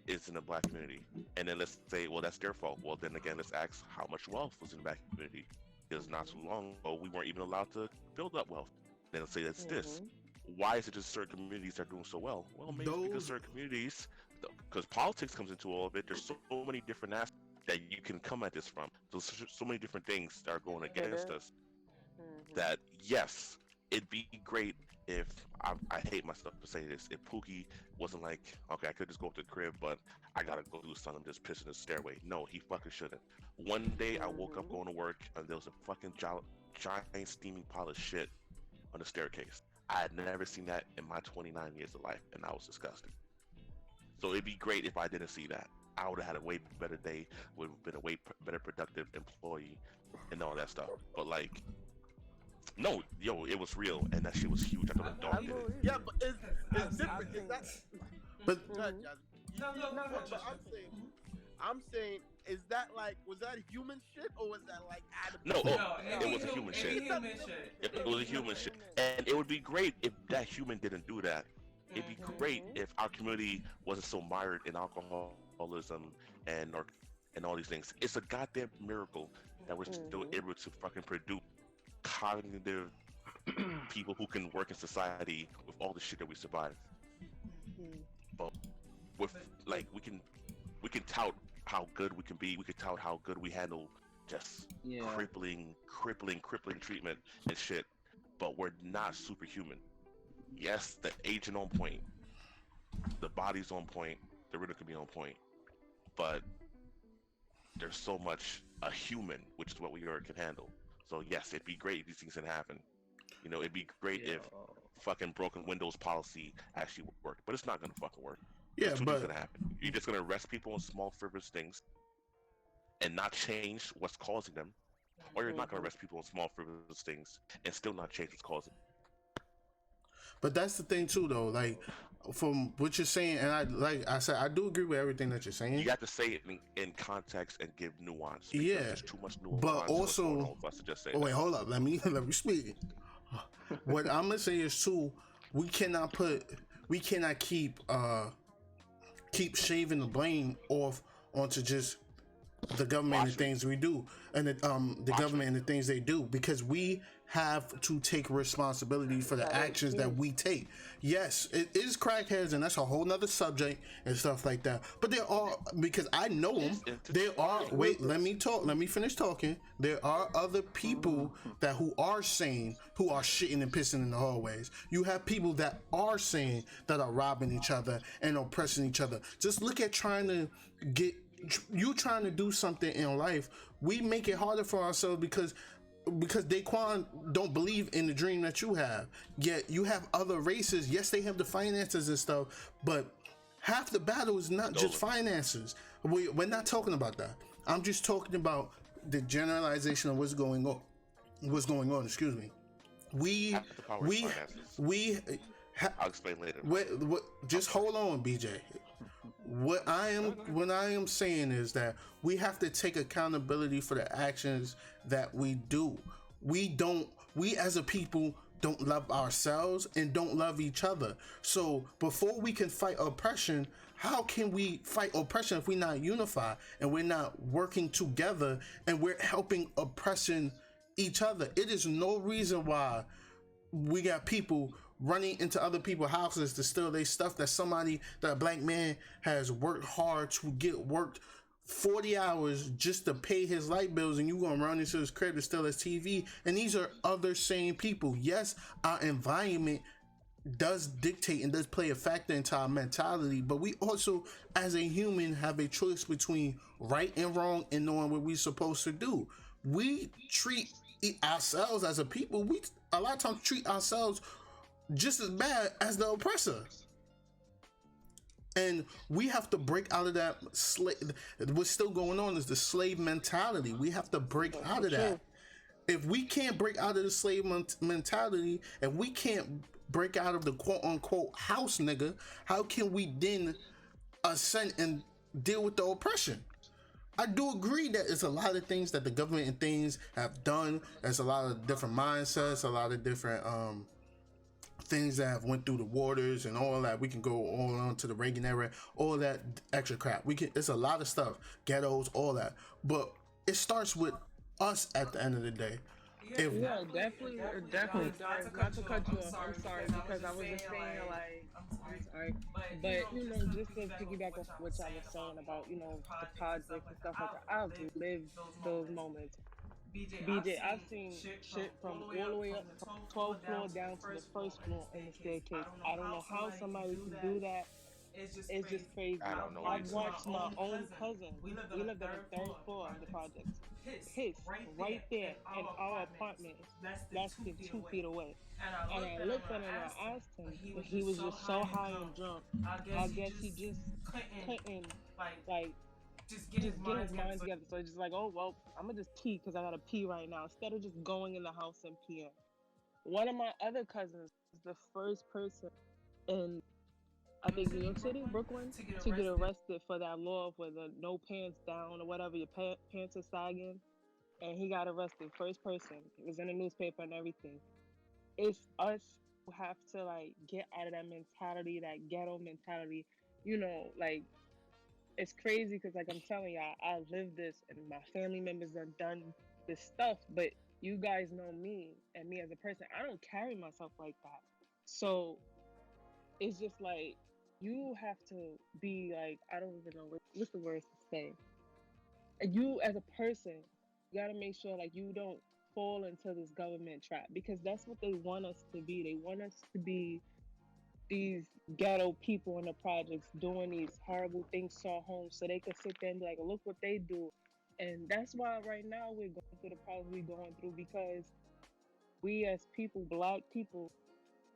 is in the black community? And then let's say, well, that's their fault. Well, then again, let's ask how much wealth was in the black community. Because not too long ago, we weren't even allowed to build up wealth. Then let's say that's this. Why is it just certain communities are doing so well? Well, maybe because certain communities, because politics comes into all of it. There's so many different aspects that you can come at this from. So many different things that are going against us. That yes, it'd be great if I hate myself to say this. If Pookie wasn't like, okay, I could just go up to the crib, but I gotta go do something, just piss in the stairway. No, he fucking shouldn't. One day I woke up going to work and there was a fucking giant steaming pile of shit on the staircase. I had never seen that in my 29 years of life, and I was disgusted. So it'd be great if I didn't see that. I would have had a way better day, would have been a way better productive employee, and all that stuff. But like, no, it was real, and that shit was huge. I thought a dog did it. Yeah, but it's different. Is that? But Go ahead, Jasmine. But I'm saying, is that like, was that human shit or was that like animal? No, it was a human shit. It was a human shit, and it would be great if that human didn't do that. It'd be great if our community wasn't so mired in alcoholism and all these things. It's a goddamn miracle that we're still able to fucking produce cognitive people who can work in society with all the shit that we survive. But with like we can tout how good we can be. We can tout how good we handle just crippling treatment and shit. But we're not superhuman. Yes, the agent on point, the body's on point, the rhythm can be on point, but there's so much a human, which is what we are, can handle. So yes, it'd be great if these things can happen. It'd be great if fucking broken windows policy actually worked, but it's not gonna fucking work. Yeah, That's but gonna happen. You're just gonna arrest people on small frivolous things and not change what's causing them, or you're not gonna arrest people on small frivolous things and still not change what's causing them. But that's the thing too, though. Like, from what you're saying, and I said, I do agree with everything that you're saying. You got to say it in context and give nuance. Yeah, there's too much nuance. But also, wait, hold up. Let me speak. What I'm gonna say is too, we cannot keep shaving the blame off onto just the government and Watch the me. things we do, and the Watch government me. and the things they do, because we have to take responsibility for the That is actions that true. we take. Yes, it is crackheads, and that's a whole nother subject and stuff like that. But there are, because I know them. It's There are. intertwined. Wait, let me talk. Let me finish talking. There are other people that who are sane, who are shitting and pissing in the hallways. You have people that are sane that are robbing each other and oppressing each other. Just look at trying to get you trying to do something in life. We make it harder for ourselves because Daquan don't believe in the dream that you have. Yet you have other races. Yes, they have the finances and stuff, but half the battle is not just finances. We're not talking about that. I'm just talking about the generalization of what's going on. What's going on? Excuse me. We Half the power is we finances. we. I'll explain later. Just hold on, BJ. What I am saying is that we have to take accountability for the actions that we do. We as a people don't love ourselves and don't love each other. So before we can fight oppression, how can we fight oppression if we're not unified and we're not working together and we're helping oppressing each other? It is no reason why we got people running into other people's houses to steal their stuff that a black man has worked hard to get worked 40 hours just to pay his light bills, and you gonna run into his crib to steal his TV. And these are other same people. Yes, our environment does dictate and does play a factor into our mentality, but we also as a human have a choice between right and wrong and knowing what we're supposed to do. We treat ourselves as a people, we a lot of times treat ourselves just as bad as the oppressor. And we have to break out of that slave. What's still going on is the slave mentality. We have to break out of that. If we can't break out of the slave mentality, and we can't break out of the quote unquote house nigga, how can we then ascend and deal with the oppression? I do agree that it's a lot of things that the government and things have done. There's a lot of different mindsets, a lot of different things that have went through the waters and all that. We can go all on to the Reagan era, all that extra crap. It's a lot of stuff, ghettos, all that. But it starts with us at the end of the day. If Yeah, definitely, definitely. Sorry, not to cut you off. I'm sorry because I was just saying like, I'm sorry, but just to piggyback off what I was saying about the projects and stuff like that. I've lived those moments. BJ, I've seen shit from all the way up from 12th floor down to the first floor in the staircase. I don't know how somebody can do that. It's just crazy. I don't know I've either. watched my own cousin. We lived on the third floor of the projects. His right there in our apartment, less than 2 feet away. And I looked at him and I asked him, but he was just so high and drunk. I guess he just couldn't like just get his mind together. So it's just like, oh well, I'm gonna just pee because I gotta pee right now instead of just going in the house and peeing. One of my other cousins was the first person in I think New York City, Brooklyn, to get arrested for that law for the no pants down or whatever, your pants are sagging. And he got arrested, first person. It was in the newspaper and everything. It's us who have to like get out of that mentality, that ghetto mentality. Like it's crazy because like I'm telling y'all, I live this and my family members have done this stuff, but you guys know me and me as a person, I don't carry myself like that. So it's just like you have to be like I don't even know what's the words to say. You as a person, you gotta make sure like you don't fall into this government trap because that's what they want us to be. They want us to be these ghetto people in the projects doing these horrible things to our homes so they can sit there and be like, look what they do. And that's why right now we're going through the problems we're going through because we as people, black people,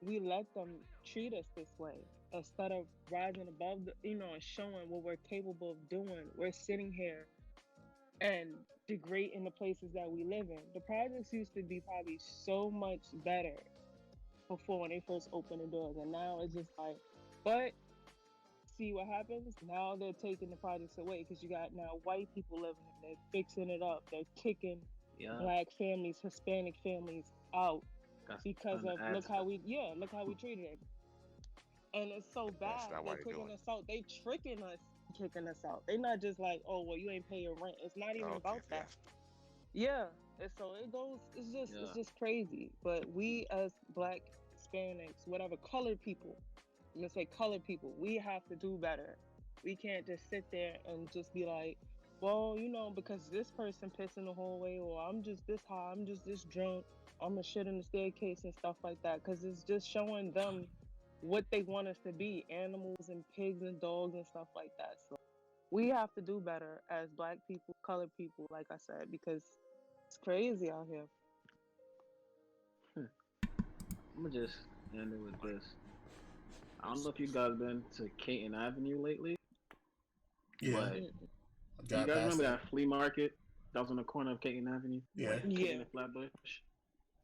we let them treat us this way instead of rising above and showing what we're capable of doing. We're sitting here and degrading the places that we live in. The projects used to be probably so much better before when they first opened the doors, and now it's just like, but see what happens now they're taking the projects away because you got now white people living in, they're fixing it up, they're kicking black families, Hispanic families out because of look how we treated them. And it's so That's bad. not why They they're kicking doing. us out. They tricking us, kicking us out. They not just like, oh well, you ain't pay your rent. It's not even Okay, about that. yes. Yeah. And so it goes. It's Yeah. just crazy. But we as Black, Hispanics, whatever colored people, I'm gonna say colored people, we have to do better. We can't just sit there and just be like, well, because this person pissed in the hallway, or I'm just this high, I'm just this drunk, I'm gonna shit in the staircase and stuff like that. Because it's just showing them what they want us to be, animals and pigs and dogs and stuff like that. So we have to do better as Black people, colored people, like I said, because it's crazy out here. I'm gonna just end it with this. I don't know if you guys been to Caton Avenue lately, Yeah, but Mm. do you got guys past remember that. that flea market that was on the corner of Caton Avenue? Yeah. Like Caton Yeah. and Flatbush?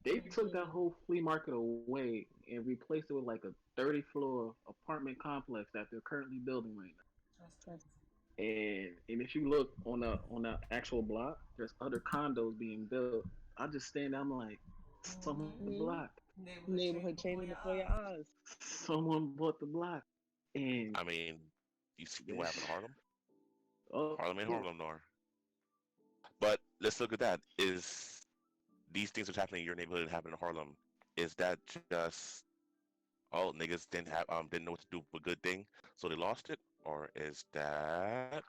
They took that whole flea market away and replaced it with like a 30-floor apartment complex that they're currently building right That's- now. And if you look on the actual block, there's other condos being built. I just stand there, I'm like, someone bought the Mhm. block. Neighborhood changing before your eyes. Someone bought the block. And I mean, you see what happened in Harlem? oh, Harlem ain't Harlem nor. But let's look at that. Is these things that's happening in your neighborhood and happening in Harlem? Is that just niggas didn't know what to do with a good thing, so they lost it, or is that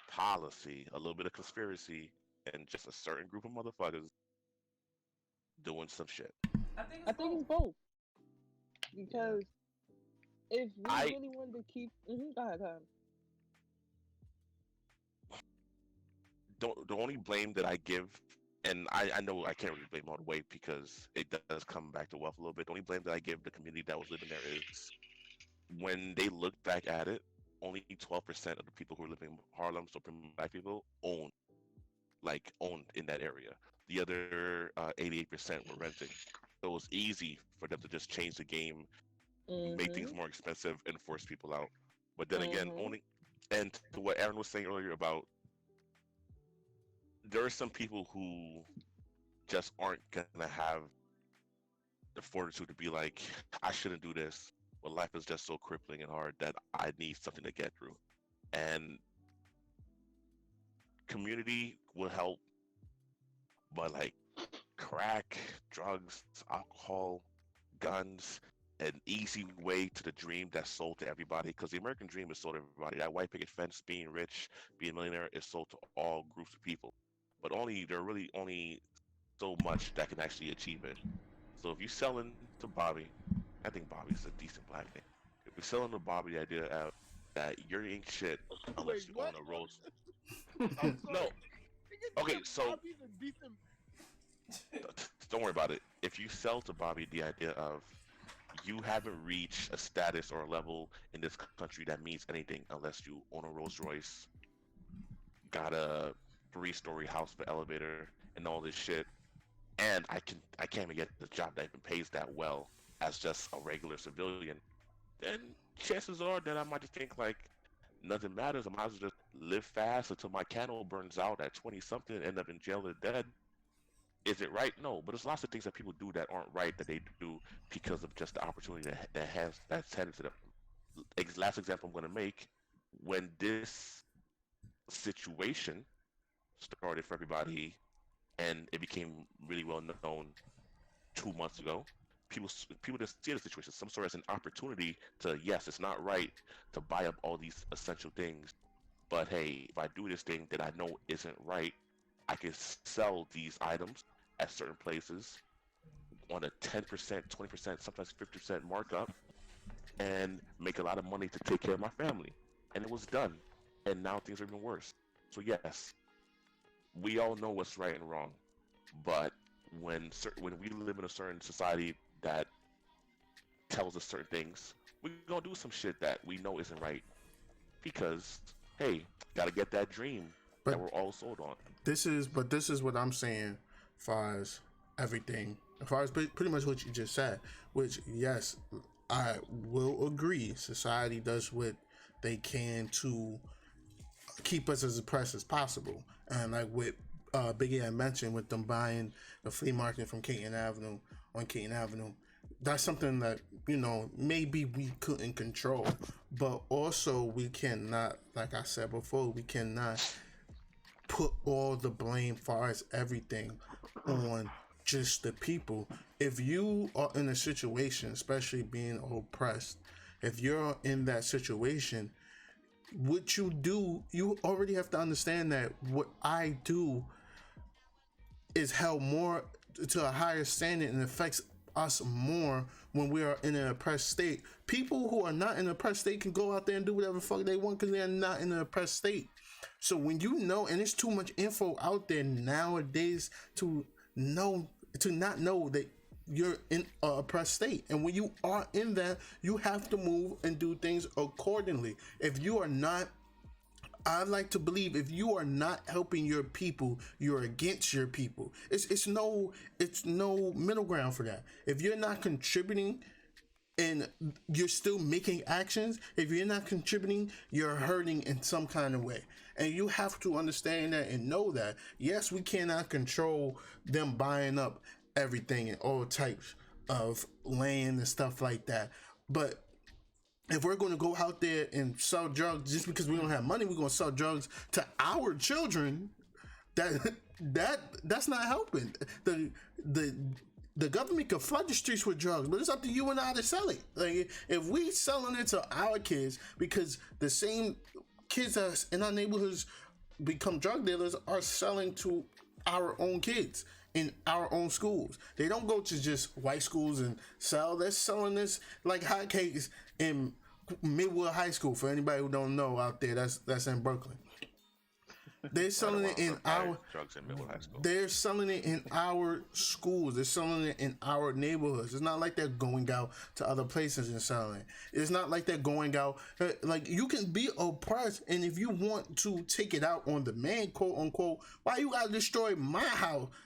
policy, a little bit of conspiracy, and just a certain group of motherfuckers doing some shit? I think it's both. Because if we I really wanted to keep, go ahead, go ahead. don't. The only blame that I give, and I know I can't really blame all the way because it does come back to wealth a little bit. The only blame that I give the community that was living there is when they look back at it, only 12% of the people who are living in Harlem, so Black people, owned in that area. The other 88% were renting. So it was easy for them to just change the game, make things Mhm. more expensive, and force people out. But then again, Mhm. and to what Aaron was saying earlier about, there are some people who just aren't gonna have the fortitude to be like, I shouldn't do this. But life is just so crippling and hard that I need something to get through. And community will help, but like crack, drugs, alcohol, guns, an easy way to the dream that's sold to everybody. Because the American dream is sold to everybody. That white picket fence, being rich, being a millionaire, is sold to all groups of people. But there are really only so much that can actually achieve it. So if you're selling to Bobby, I think Bobby's a decent Black name. If you're selling to Bobby the idea of that you ain't shit Wait, unless you what? own a Rolls. I'm No, sorry. okay, so Bobby's a decent. don't worry about it. If you sell to Bobby the idea of you haven't reached a status or a level in this country that means anything unless you own a Rolls Royce, got a 3-story house with elevator, and all this shit, and I can't even get the job that even pays that well as just a regular civilian, then chances are that I might just think like nothing matters. I might as well just live fast until my candle burns out at 20 something and end up in jail or dead. Is it right? No, but there's lots of things that people do that aren't right that they do because of just the opportunity that's handed to them. Last example I'm going to make: when this situation started for everybody and it became really well known 2 months ago, people just see the situation some sort of as an opportunity to, yes, it's not right to buy up all these essential things, but hey, if I do this thing that I know isn't right, I can sell these items at certain places on a 10%, 20%, sometimes 50% markup, and make a lot of money to take care of my family. And it was done. And now things are even worse. So yes, we all know what's right and wrong, but when we live in a certain society that tells us certain things, we're gonna do some shit that we know isn't right because hey, gotta get that dream that But we're all sold on. this is what I'm saying, as far as everything, as far as pretty much what you just said. Which, yes, I will agree. Society does what they can to keep us as oppressed as possible, and like what Biggie had mentioned with them buying the flea market from Caton Avenue on Caton Avenue. that's something that, maybe we couldn't control, but also we cannot, like I said before, we cannot put all the blame far as everything on just the people. If you are in a situation, especially being oppressed, if you're in that situation, what you do, you already have to understand that what I do is held more to a higher standard and affects us more when we are in an oppressed state. People who are not in an oppressed state can go out there and do whatever the fuck they want because they're not in an oppressed state. So when you know, and there's too much info out there nowadays to not know that you're in a oppressed state, and when you are in that, you have to move and do things accordingly. If you are not, I like to believe, if you are not helping your people, you're against your people. It's no middle ground for that. If you're not contributing and you're still making actions, if you're not contributing, you're hurting in some kind of way. And you have to understand that and know that. Yes, we cannot control them buying up everything and all types of land and stuff like that. But if we're going to go out there and sell drugs just because we don't have money, we're going to sell drugs to our children. That's not helping. The government can flood the streets with drugs, but it's up to you and I to sell it. Like, if we selling it to our kids, because the same kids that's in our neighborhoods become drug dealers are selling to our own kids in our own schools. They don't go to just white schools and sell. They're selling this like hotcakes in Midwood High School. For anybody who don't know out there, that's in Brooklyn. They're selling it in our drugs in Midwood High School. They're selling it in our schools. They're selling it in our neighborhoods. It's not like they're going out to other places and selling it. It's not like they're going out. Like, you can be oppressed, and if you want to take it out on the man, quote unquote, why you gotta destroy my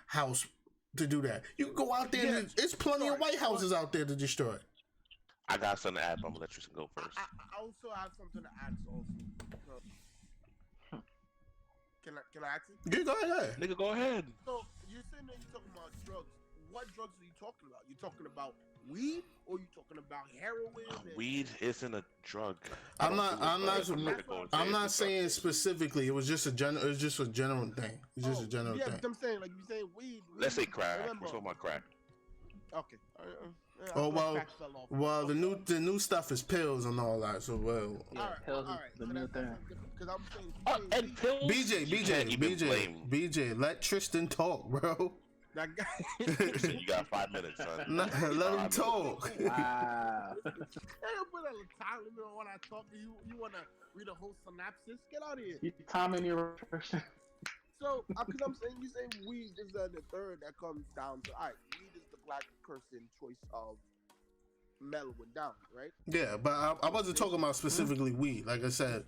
house to do that? You can go out there. And it's plenty of white houses out there to destroy. I got something to add, but I'm gonna let you go first. I also have something to add. Also, can I ask it? Yeah, go ahead. Nigga, go ahead. So you're saying that you're talking about drugs. What drugs are you talking about? You talking about weed, or you talking about heroin? Weed isn't a drug. I'm not saying specifically. It was just a general. It's just a general thing. It's just a general thing. Yeah, but I'm saying, like, you saying weed. Let's say crack. We're talking about crack. Okay. Well, the new stuff is pills and all that. So Pills is the new thing. Because I'm saying, And pills. BJ, let Tristan talk, bro. that guy. Listen, you got 5 minutes, son. Let him talk. Wow. Hey, put a time limit on when I talk to you. You wanna read a whole synopsis? Get out of here. You timing your person. So, because I'm saying, you saying weed is the third that comes down to, all right, weed is the black person choice of mellowing down, right? Yeah, but I wasn't talking about specifically weed. Like I said,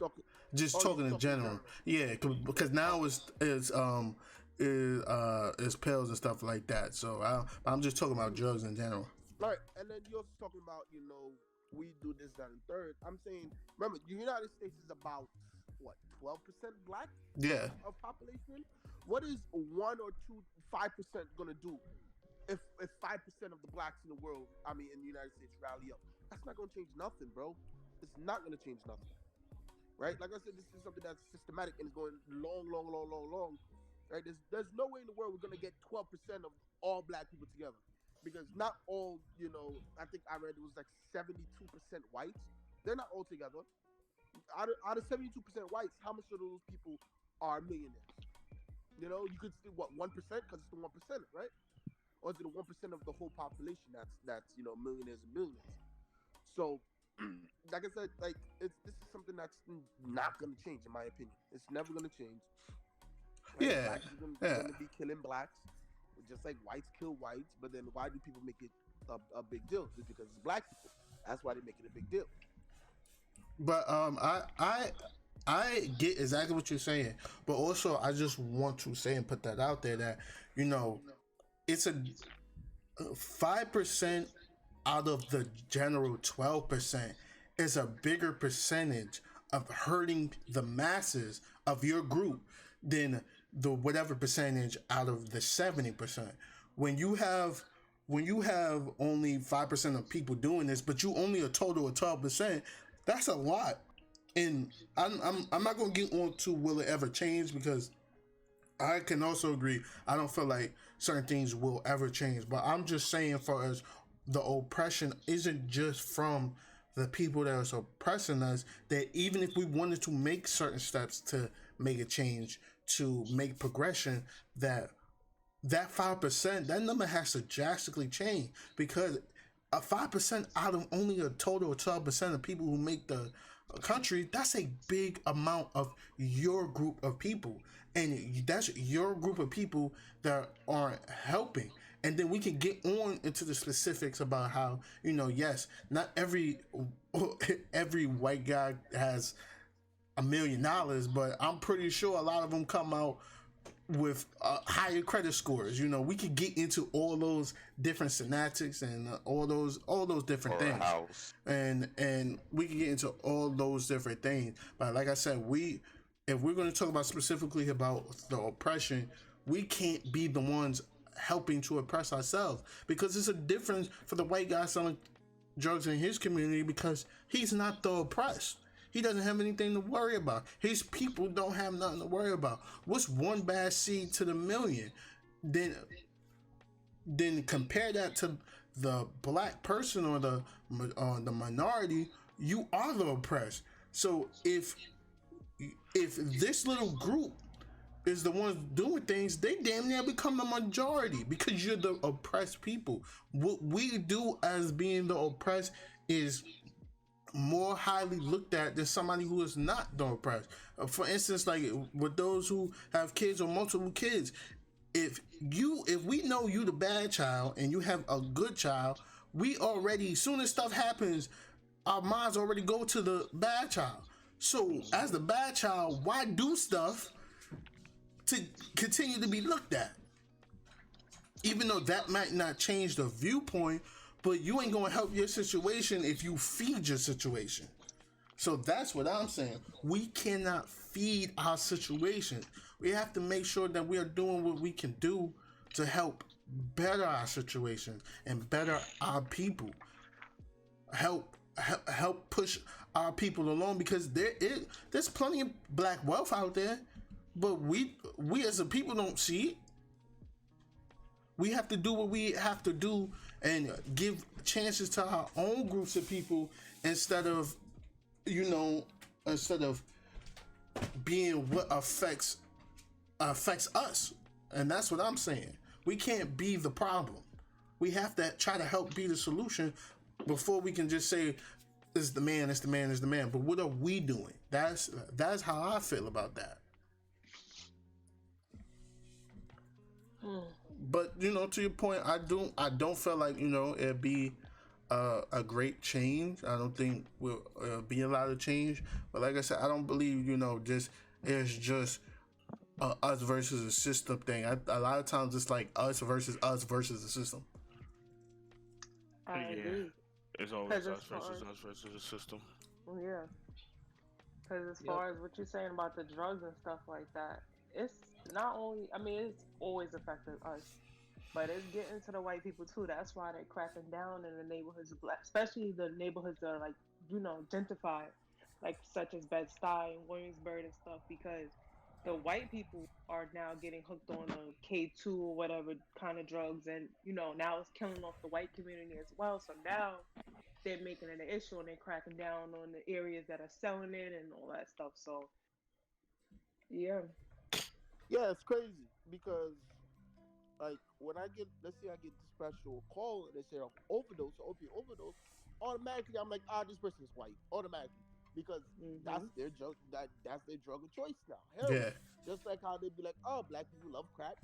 just talking in general. Yeah, because now it's pills and stuff like that. So I'm just talking about drugs in general. All right, and then you're also talking about, we do this, that, and third. I'm saying, remember, the United States is about, what, 12% black? Yeah. Of population? What is 1 or 2, 5% gonna do if 5% of the blacks in the world, in the United States, rally up? That's not gonna change nothing, bro. It's not gonna change nothing, right? Like I said, this is something that's systematic and it's going long, right? There's no way in the world we're gonna get 12% of all black people together, because not all, I think I read it was like 72% whites. They're not all together. Out of 72% whites, how much of those people are millionaires? You could see, what, 1%, because it's the 1%, right? Or is it the 1% of the whole population that's millionaires and billionaires? So, like I said, like, this is something that's not gonna change, in my opinion. It's never gonna change. Right? Yeah. Blacks are gonna be killing blacks, just like whites kill whites. But then why do people make it a big deal? It's because it's black people. That's why they make it a big deal. But I get exactly what you're saying, but also I just want to say and put that out there that it's a 5% out of the general 12% is a bigger percentage of hurting the masses of your group than the whatever percentage out of the 70%. When you have when you have only 5% of people doing this, but you only a total of 12%, that's a lot. And I'm not gonna get on to will it ever change, because I can also agree. I don't feel like certain things will ever change, but I'm just saying, for us, the oppression isn't just from the people that are oppressing us. That even if we wanted to make certain steps to make a change, to make progression, that 5%, that number has to drastically change, because a 5% out of only a total of 12% of people who make the country, that's a big amount of your group of people, and that's your group of people that aren't helping. And then we can get on into the specifics about how, yes, not every white guy has $1 million, but I'm pretty sure a lot of them come out with higher credit scores. We could get into all those different semantics and all those different things, and we can get into all those different things. But like I said, if we're going to talk about specifically about the oppression, we can't be the ones helping to oppress ourselves, because it's a difference for the white guy selling drugs in his community, because he's not the oppressed. He doesn't have anything to worry about. His people don't have nothing to worry about. What's one bad seed to the million? Then compare that to the black person or the minority. You are the oppressed. So if this little group is the ones doing things, they damn near become the majority, because you're the oppressed people. What we do as being the oppressed is more highly looked at than somebody who is not the oppressed. For instance, like with those who have kids or multiple kids, if we know you the bad child and you have a good child, we already, as soon as stuff happens, our minds already go to the bad child. So as the bad child, why do stuff to continue to be looked at? Even though that might not change the viewpoint, but you ain't gonna help your situation if you feed your situation. So that's what I'm saying. We cannot feed our situation. We have to make sure that we are doing what we can do to help better our situation and better our people. Help push our people along, because there's plenty of black wealth out there, but we as a people don't see it. We have to do what we have to do and give chances to our own groups of people, instead of being what affects us. And that's what I'm saying. We can't be the problem. We have to try to help be the solution before we can just say it's the man. But what are we doing? That's how I feel about that. But to your point, I don't feel like it'd be a great change. I don't think will be a lot of change. But like I said, I don't believe it's just us versus a system thing. A lot of times it's like us versus the system. I agree. It's always us versus the system. Yeah. Because as far as what you're saying about the drugs and stuff like that, it's not only, it's always affected us, but it's getting to the white people too. That's why they're cracking down in the neighborhoods of black, especially the neighborhoods that are gentrified, like such as Bed-Stuy and Williamsburg and stuff, because the white people are now getting hooked on the K2 or whatever kind of drugs, and now it's killing off the white community as well. So now they're making it an issue, and they're cracking down on the areas that are selling it and all that stuff. So yeah, it's crazy, because like when let's say I get dispatched to a call and they say opiate overdose, automatically I'm like, this person is white, automatically, because that's their drug, that's their drug of choice now. Heroin. Yeah. Just like how they'd be like, black people love crack,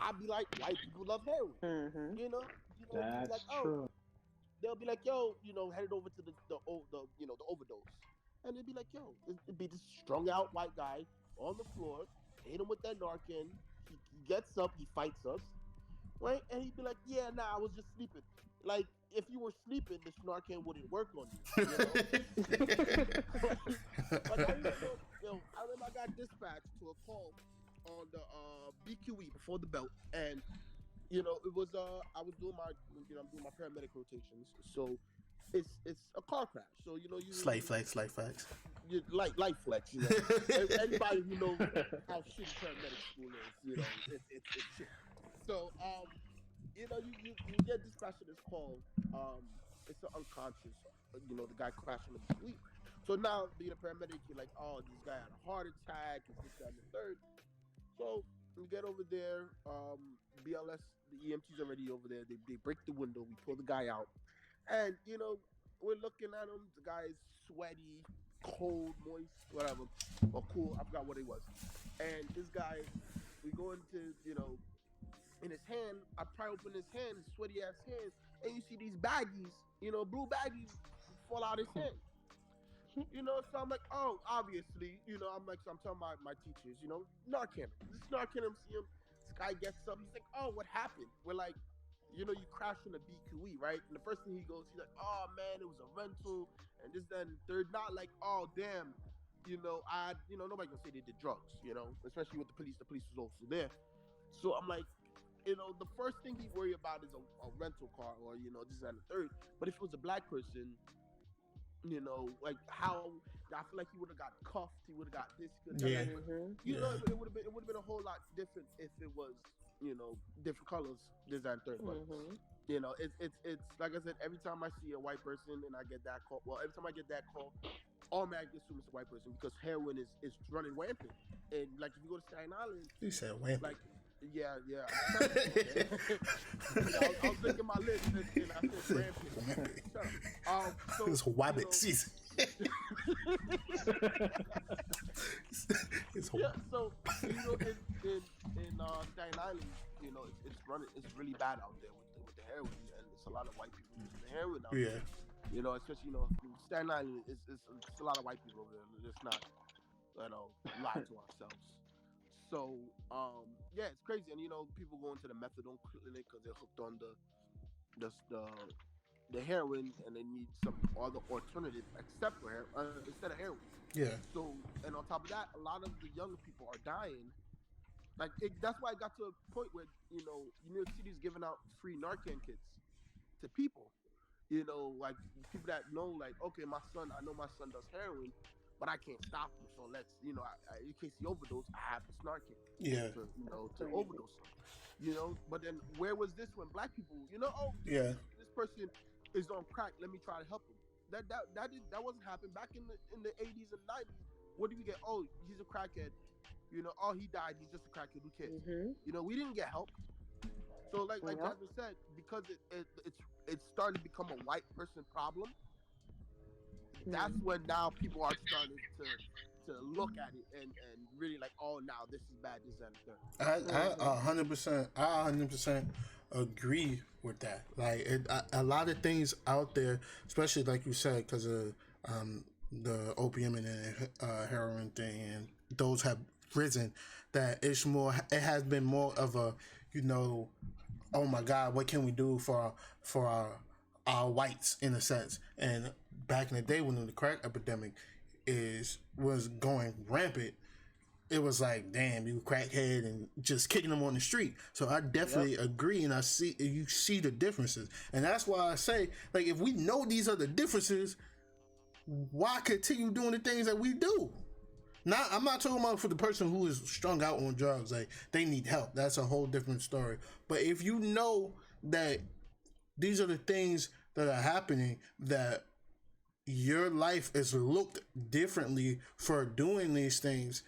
I'd be like, white people love heroin. That's like, true. They'll be like, headed over to the overdose, and they'd be like, it'd be this strung out white guy on the floor, hit him with that Narcan. He gets up, he fights us, right? And he'd be like, I was just sleeping. Like, if you were sleeping, this Narcan wouldn't work on you. But I remember I got dispatched to a call on the BQE before the belt, and you know, it was I was doing my, you know, I'm doing my paramedic rotations, so it's a car crash. So you know, Slight flex. you light flex. You know, anybody who knows how shitty paramedic school is, you know, it's shit. So you know, you get dispatched to this call. It's an unconscious. You know, the guy crashed in the sleep. So now being a paramedic, you're like, oh, this guy had a heart attack. Is this, that, and the third. So we get over there. BLS, the EMT's already over there. They break the window. We pull the guy out, and you know, we're looking at him. The guy is sweaty, cold, moist, whatever, or cool. I forgot what it was. And this guy, we go into, you know, in his hand. I pry open his hand, his sweaty ass hand, and you see these baggies, you know, blue baggies, fall out his hand. You know, so I'm like, oh, obviously, you know, I'm telling my teachers, you know, Narcan. This Narcan, I'm seeing him. This guy gets up. He's like, oh, what happened? We're like, you know, you crashed on the BQE, right? And the first thing he goes, he's like, oh man, it was a rental, and this, then they're not like, oh damn, you know, nobody gonna say they did drugs, you know, especially with the police. The police was also there. So I'm like, you know, the first thing he worry about is a rental car, or you know, this and the third. But if it was a black person, you know, like how I feel like he would have got cuffed, he would have got this, Yeah. you know, it would have been a whole lot different if it was, you know, different colors, this and third. But you know, it's like I said, every time I see a white person and I get that call, well, every time I get that call, automatically assume it's a white person because heroin is running rampant. And like if you go to Staten Island, You said rampant. like yeah. I was looking at my list and I said rampant. Shut up. So, It's wabbit season. It's yeah, so you know, in Staten Island, you know, it's really bad out there with the heroin, and it's a lot of white people using the heroin out there. You know, especially, you know, Staten Island it's a lot of white people over there. Let's not, you know, lie to ourselves. So yeah, it's crazy, and you know, people go into the methadone clinic because they're hooked on the heroin, and they need some other alternative except for instead of heroin. Yeah. So, and on top of that, a lot of the younger people are dying. Like that's why I got to a point where you know, New York City's giving out free Narcan kits to people. You know, like people that know, like, okay, I know my son does heroin, but I can't stop him. So let's, you know, in case he overdose, I have this Narcan. Yeah. To, you know, to overdose him. You know, but then where was this when black people, you know, oh, Yeah. this person is on crack. Let me try to help him. That wasn't happening back in the 80s and 90s. What did we get? Oh, he's a crackhead. You know, oh, he died. He's just a crackhead. Who cares? You know, we didn't get help. So like Jasmine said, because it's starting to become a white person problem. That's when now people are starting to look at it and really like, oh, now this is bad, this and that. I 100% agree with that. Like a lot of things out there, especially like you said, because of the opium and the heroin thing, and those have risen. That it's more. It has been more of a, you know, oh my God, what can we do for our whites in a sense? And back in the day when the crack epidemic was going rampant, it was like, damn, you crackhead, and just kicking them on the street. So I definitely agree, and you see the differences, and that's why I say, like, if we know these are the differences, why continue doing the things that we do? Now, I'm not talking about for the person who is strung out on drugs, like they need help. That's a whole different story. But if you know that these are the things that are happening, that your life is looked differently for doing these things,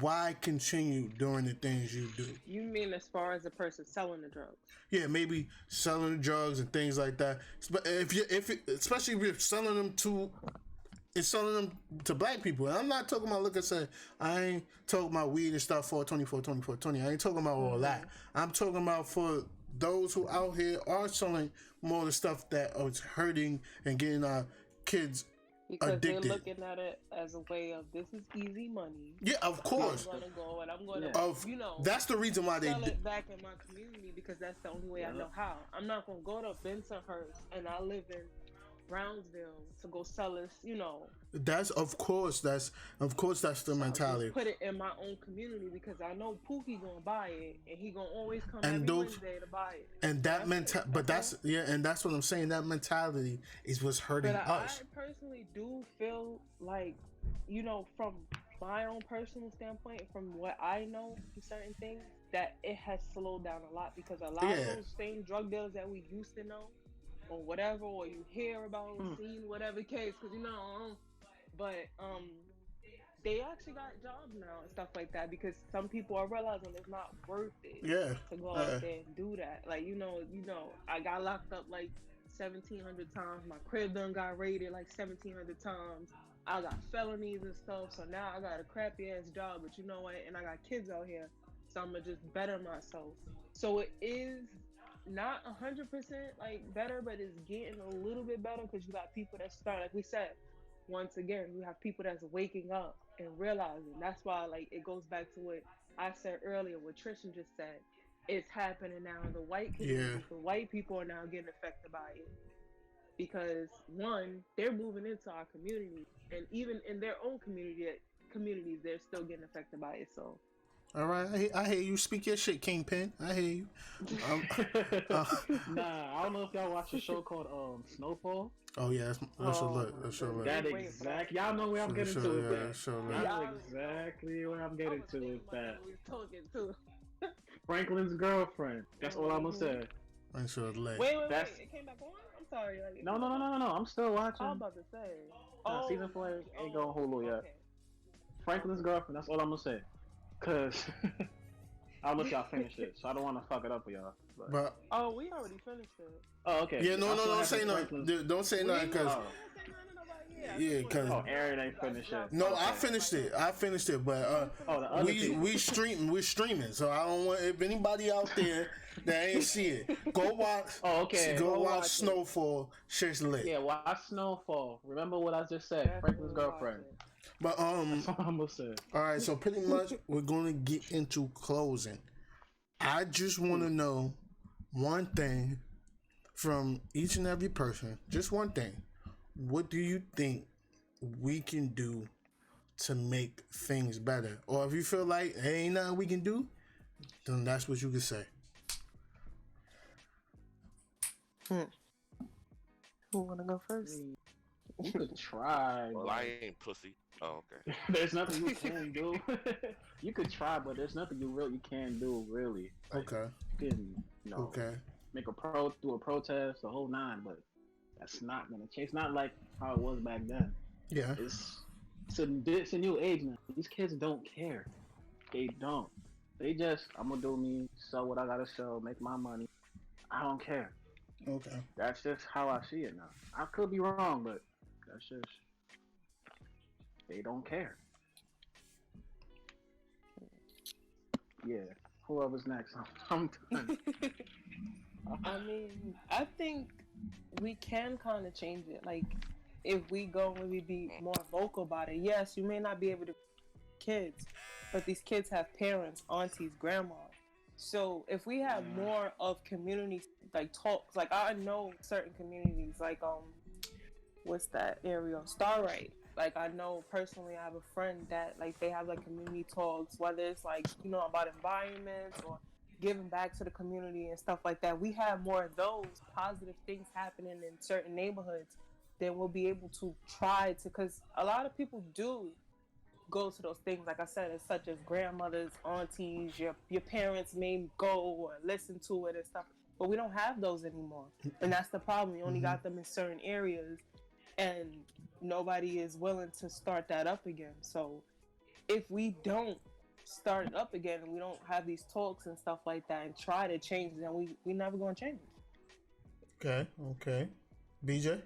why continue doing the things you do? You mean as far as the person selling the drugs? Yeah, maybe selling the drugs and things like that. But especially if you're selling them to black people. And I'm not talking about, look, I said, I ain't talking about weed and stuff, 420. I ain't talking about all that. I'm talking about for those who out here are selling more of the stuff that is hurting and getting our kids because addicted. They're looking at it as a way of, this is easy money. Yeah, of course. I'm gonna go and I'm gonna, you know, that's the reason why they sell it back in my community, because that's the only way I know how. I'm not gonna go to Bensonhurst, and I live in Brownsville to go sell us, That's the so I mentality. just put it in my own community because I know Pookie gonna buy it and he gonna always come And every those Wednesday to buy it. and So that that's mental, it. but That's all. and that's what I'm saying. That mentality is what's hurting But I us. personally do feel like, from my own personal standpoint, from what I know from certain things, that it has slowed down a lot because a lot of Yeah, those same drug dealers that we used to know, or whatever, or you hear about, Hmm. seen whatever case, because but they actually got jobs now and stuff like that because some people are realizing it's not worth it yeah, to go out uh, there and do that. Like I got locked up like 1,700 times. My crib done got raided like 1,700 times. I got felonies and stuff, so now I got a crappy ass job. But you know what? And I got kids out here, so I'm gonna just better myself. So it is not 100% like better, but it's getting a little bit better because you got people that start, like we said, once again, you have people that's waking up and realizing. That's why, like, it goes back to what I said earlier, what Tristan just said. It's happening now in the white yeah, communities. The white people are now getting affected by it because one, they're moving into our community, and even in their own communities, they're still getting affected by it. So, all right. I hear you. Speak your shit, Kingpin. I hear you. Um, uh, Nah, I don't know if y'all watch a show called Snowfall. oh yeah, that's a oh look. my That's a goodness, look. That we waiting for that. exact. Y'all know where I'm getting to with Yeah, that. sure. Y'all Yeah, know I already know. exactly where I'm I getting was to thinking with about that. that when we was talking too. Franklin's girlfriend. That's all I'm gonna Mhm. say. Thanks for the leg. Wait, That's it came back on. I'm sorry. Like, it no, came no, back no, on. no, no, no. I'm still I was watching. about to say. Season 4 ain't going Hulu yet. Okay. Franklin's girlfriend. That's all I'm gonna say. Cause I don't know if y'all finished it, so I don't want to fuck it up for y'all. But Oh, we already finished it. Oh, okay. yeah, no, I saw don't Happy say nothing. Franklin's. Don't say nothing, cause Oh. yeah, cause Oh, Aaron ain't finished it. no, Okay. I finished it. But Oh, the other we people. we're streaming, so I don't want if anybody out there that ain't see it, go watch. Oh, okay. Go watch watch it. Snowfall. Shit's lit. Yeah, watch Snowfall. Remember what I just said. Franklin's girlfriend. But That's all I'm gonna say. all right. So pretty much we're gonna get into closing. I just want to know one thing from each and every person. Just one thing. What do you think we can do to make things better? Or if you feel like there ain't nothing we can do, then that's what you can say. Who wanna go first? You could try. but Lying pussy. Oh, okay. There's nothing you can do. You could try, but there's nothing you can do really. Okay. You can, Okay. make do a protest, the whole nine, but that's not gonna change. It's not like how it was back then. Yeah. It's a new age now. These kids don't care. They don't. They just, I'm gonna do me, sell what I gotta sell, make my money. I don't care. Okay. That's just how I see it now. I could be wrong, but that's just, they don't care. Yeah. Whoever's next, I'm done. I mean, I think we can kind of change it. Like, if we go and we be more vocal about it. Yes, you may not be able to kids, but these kids have parents, aunties, grandmas. So if we have more of community like talks, like I know certain communities, like what's that area? Starlight. Like I know personally, I have a friend that like they have like community talks, whether it's like about environments or giving back to the community and stuff like that. We have more of those positive things happening in certain neighborhoods, then we'll be able to try to, because a lot of people do go to those things, like I said, as such as grandmothers, aunties, your parents may go or listen to it and stuff, but we don't have those anymore, and that's the problem. We only got them in certain areas, and nobody is willing to start that up again. So if we don't start it up again and we don't have these talks and stuff like that and try to change it, then we never gonna change. Okay. BJ?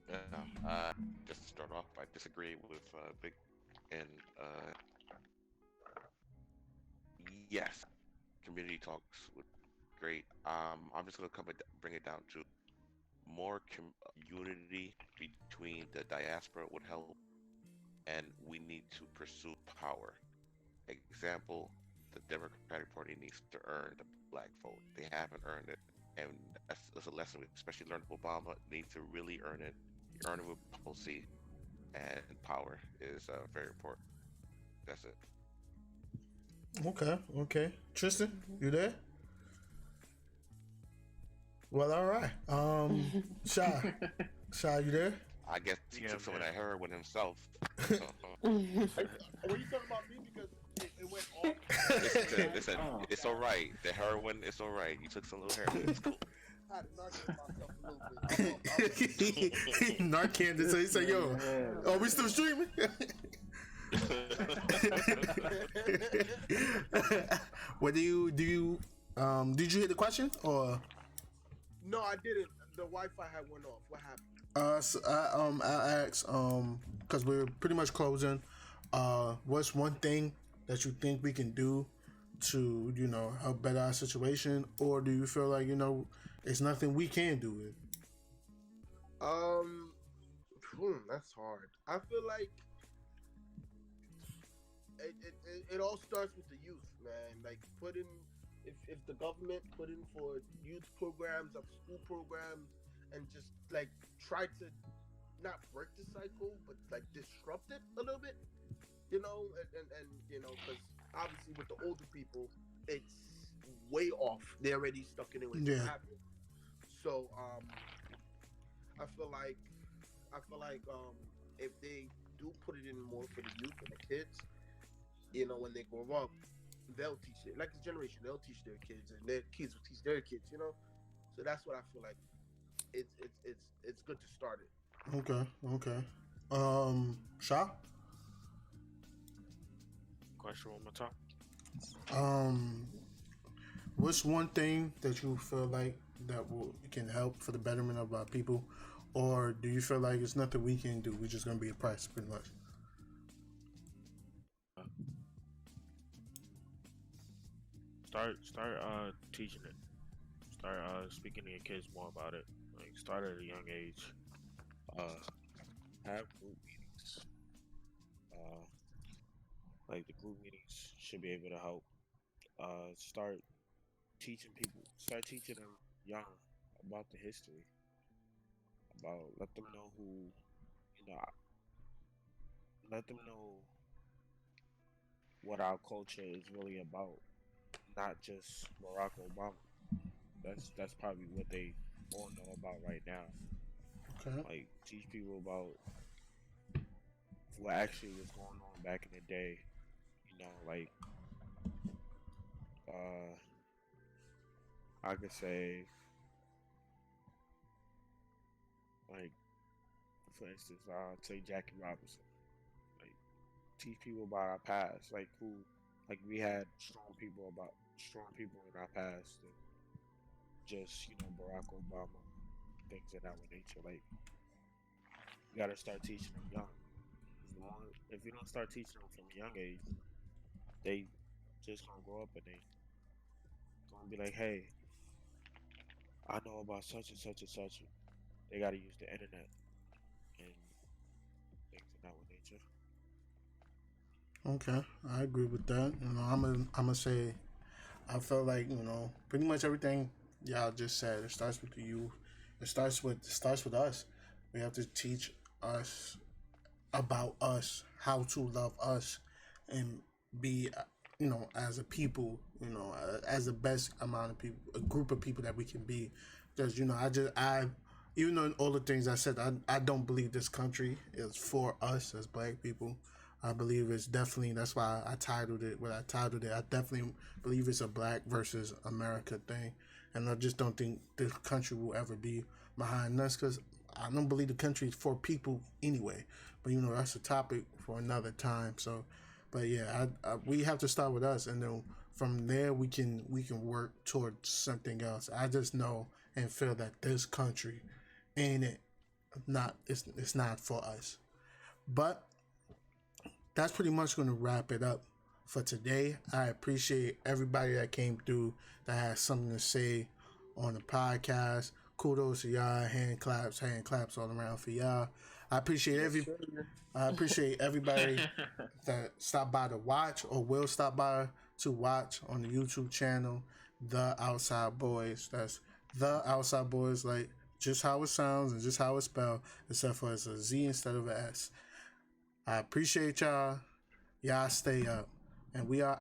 Yeah, just to start off, I disagree with Big, and yes, community talks would great. I'm just gonna bring it down to more unity between the diaspora would help, and we need to pursue power. Example: the Democratic Party needs to earn the black vote. They haven't earned it, and that's a lesson we especially learned with Obama. Need to really earn it. You earn it with policy, and power is very important. That's it. Okay, okay. Tristan, you there? Well, all right. Shy, you there? I guess he Yeah, took some of man. that heroin himself. Are you talking about me because it went off? Listen, Oh. it's all right. The heroin, it's all right. You took some little heroin. It's cool. I had to narc myself a little bit. Narcan. So he said, "Yo, Yeah. are we still streaming?" What do you did you hear the question or? No, I didn't. The Wi-Fi had went off. What happened? So I asked because we're pretty much closing. What's one thing that you think we can do to help better our situation, or do you feel like it's nothing we can do? That's hard. I feel like it all starts with the youth, man. Like if the government put in for youth programs, of school programs, and just like try to not break the cycle, but like disrupt it a little bit, and because obviously with the older people, it's way off. They're already stuck in it when Yeah. it happened. So I feel like if they do put it in more for the youth and the kids, when they grow up, they'll teach it. Like this generation, they'll teach their kids, and their kids will teach their kids. So that's what I feel like. It's good to start it. Okay. Sha? Question one more time. What's one thing that you feel like that can help for the betterment of our people, or do you feel like it's nothing we can do? We're just gonna be oppressed, pretty much. Start teaching it. Start speaking to your kids more about it. Like start at a young age. Have group meetings. Like the group meetings should be able to help. Start teaching people. Start teaching them young about the history. Let them know who. Let them know what our culture is really about. Not just Barack Obama. That's probably what they all know about right now. Okay. Like teach people about what actually was going on back in the day. Like I could say like for instance, say Jackie Robinson. Like teach people about our past, like we had strong people in our past, and just Barack Obama, things of that nature. Like you gotta start teaching them young. If you don't start teaching them from a young age, they just gonna grow up and they gonna be like, hey, I know about such and such and such. They gotta use the internet and things of that nature. Okay, I agree with that. I'm gonna say, I felt like pretty much everything y'all just said. It starts with the youth. It starts with us. We have to teach us about us, how to love us, and be, as a people, as the best amount of people, a group of people that we can be. Because even though all the things I said, I don't believe this country is for us as black people. I believe it's definitely, that's why I titled it what I titled it. I definitely believe it's a black versus America thing. And I just don't think this country will ever be behind us, because I don't believe the country is for people anyway. But that's a topic for another time. So, but yeah, we have to start with us, and then from there we can work towards something else. I just know and feel that this country ain't it. It's not for us. But that's pretty much going to wrap it up for today. I appreciate everybody that came through that had something to say on the podcast. Kudos to y'all. Hand claps all around for y'all. I appreciate everybody that stopped by to watch or will stop by to watch on the YouTube channel, The Outside Boys. That's The Outside Boys, like just how it sounds and just how it's spelled, except for it's a Z instead of an S. I appreciate y'all. Y'all stay up. And we are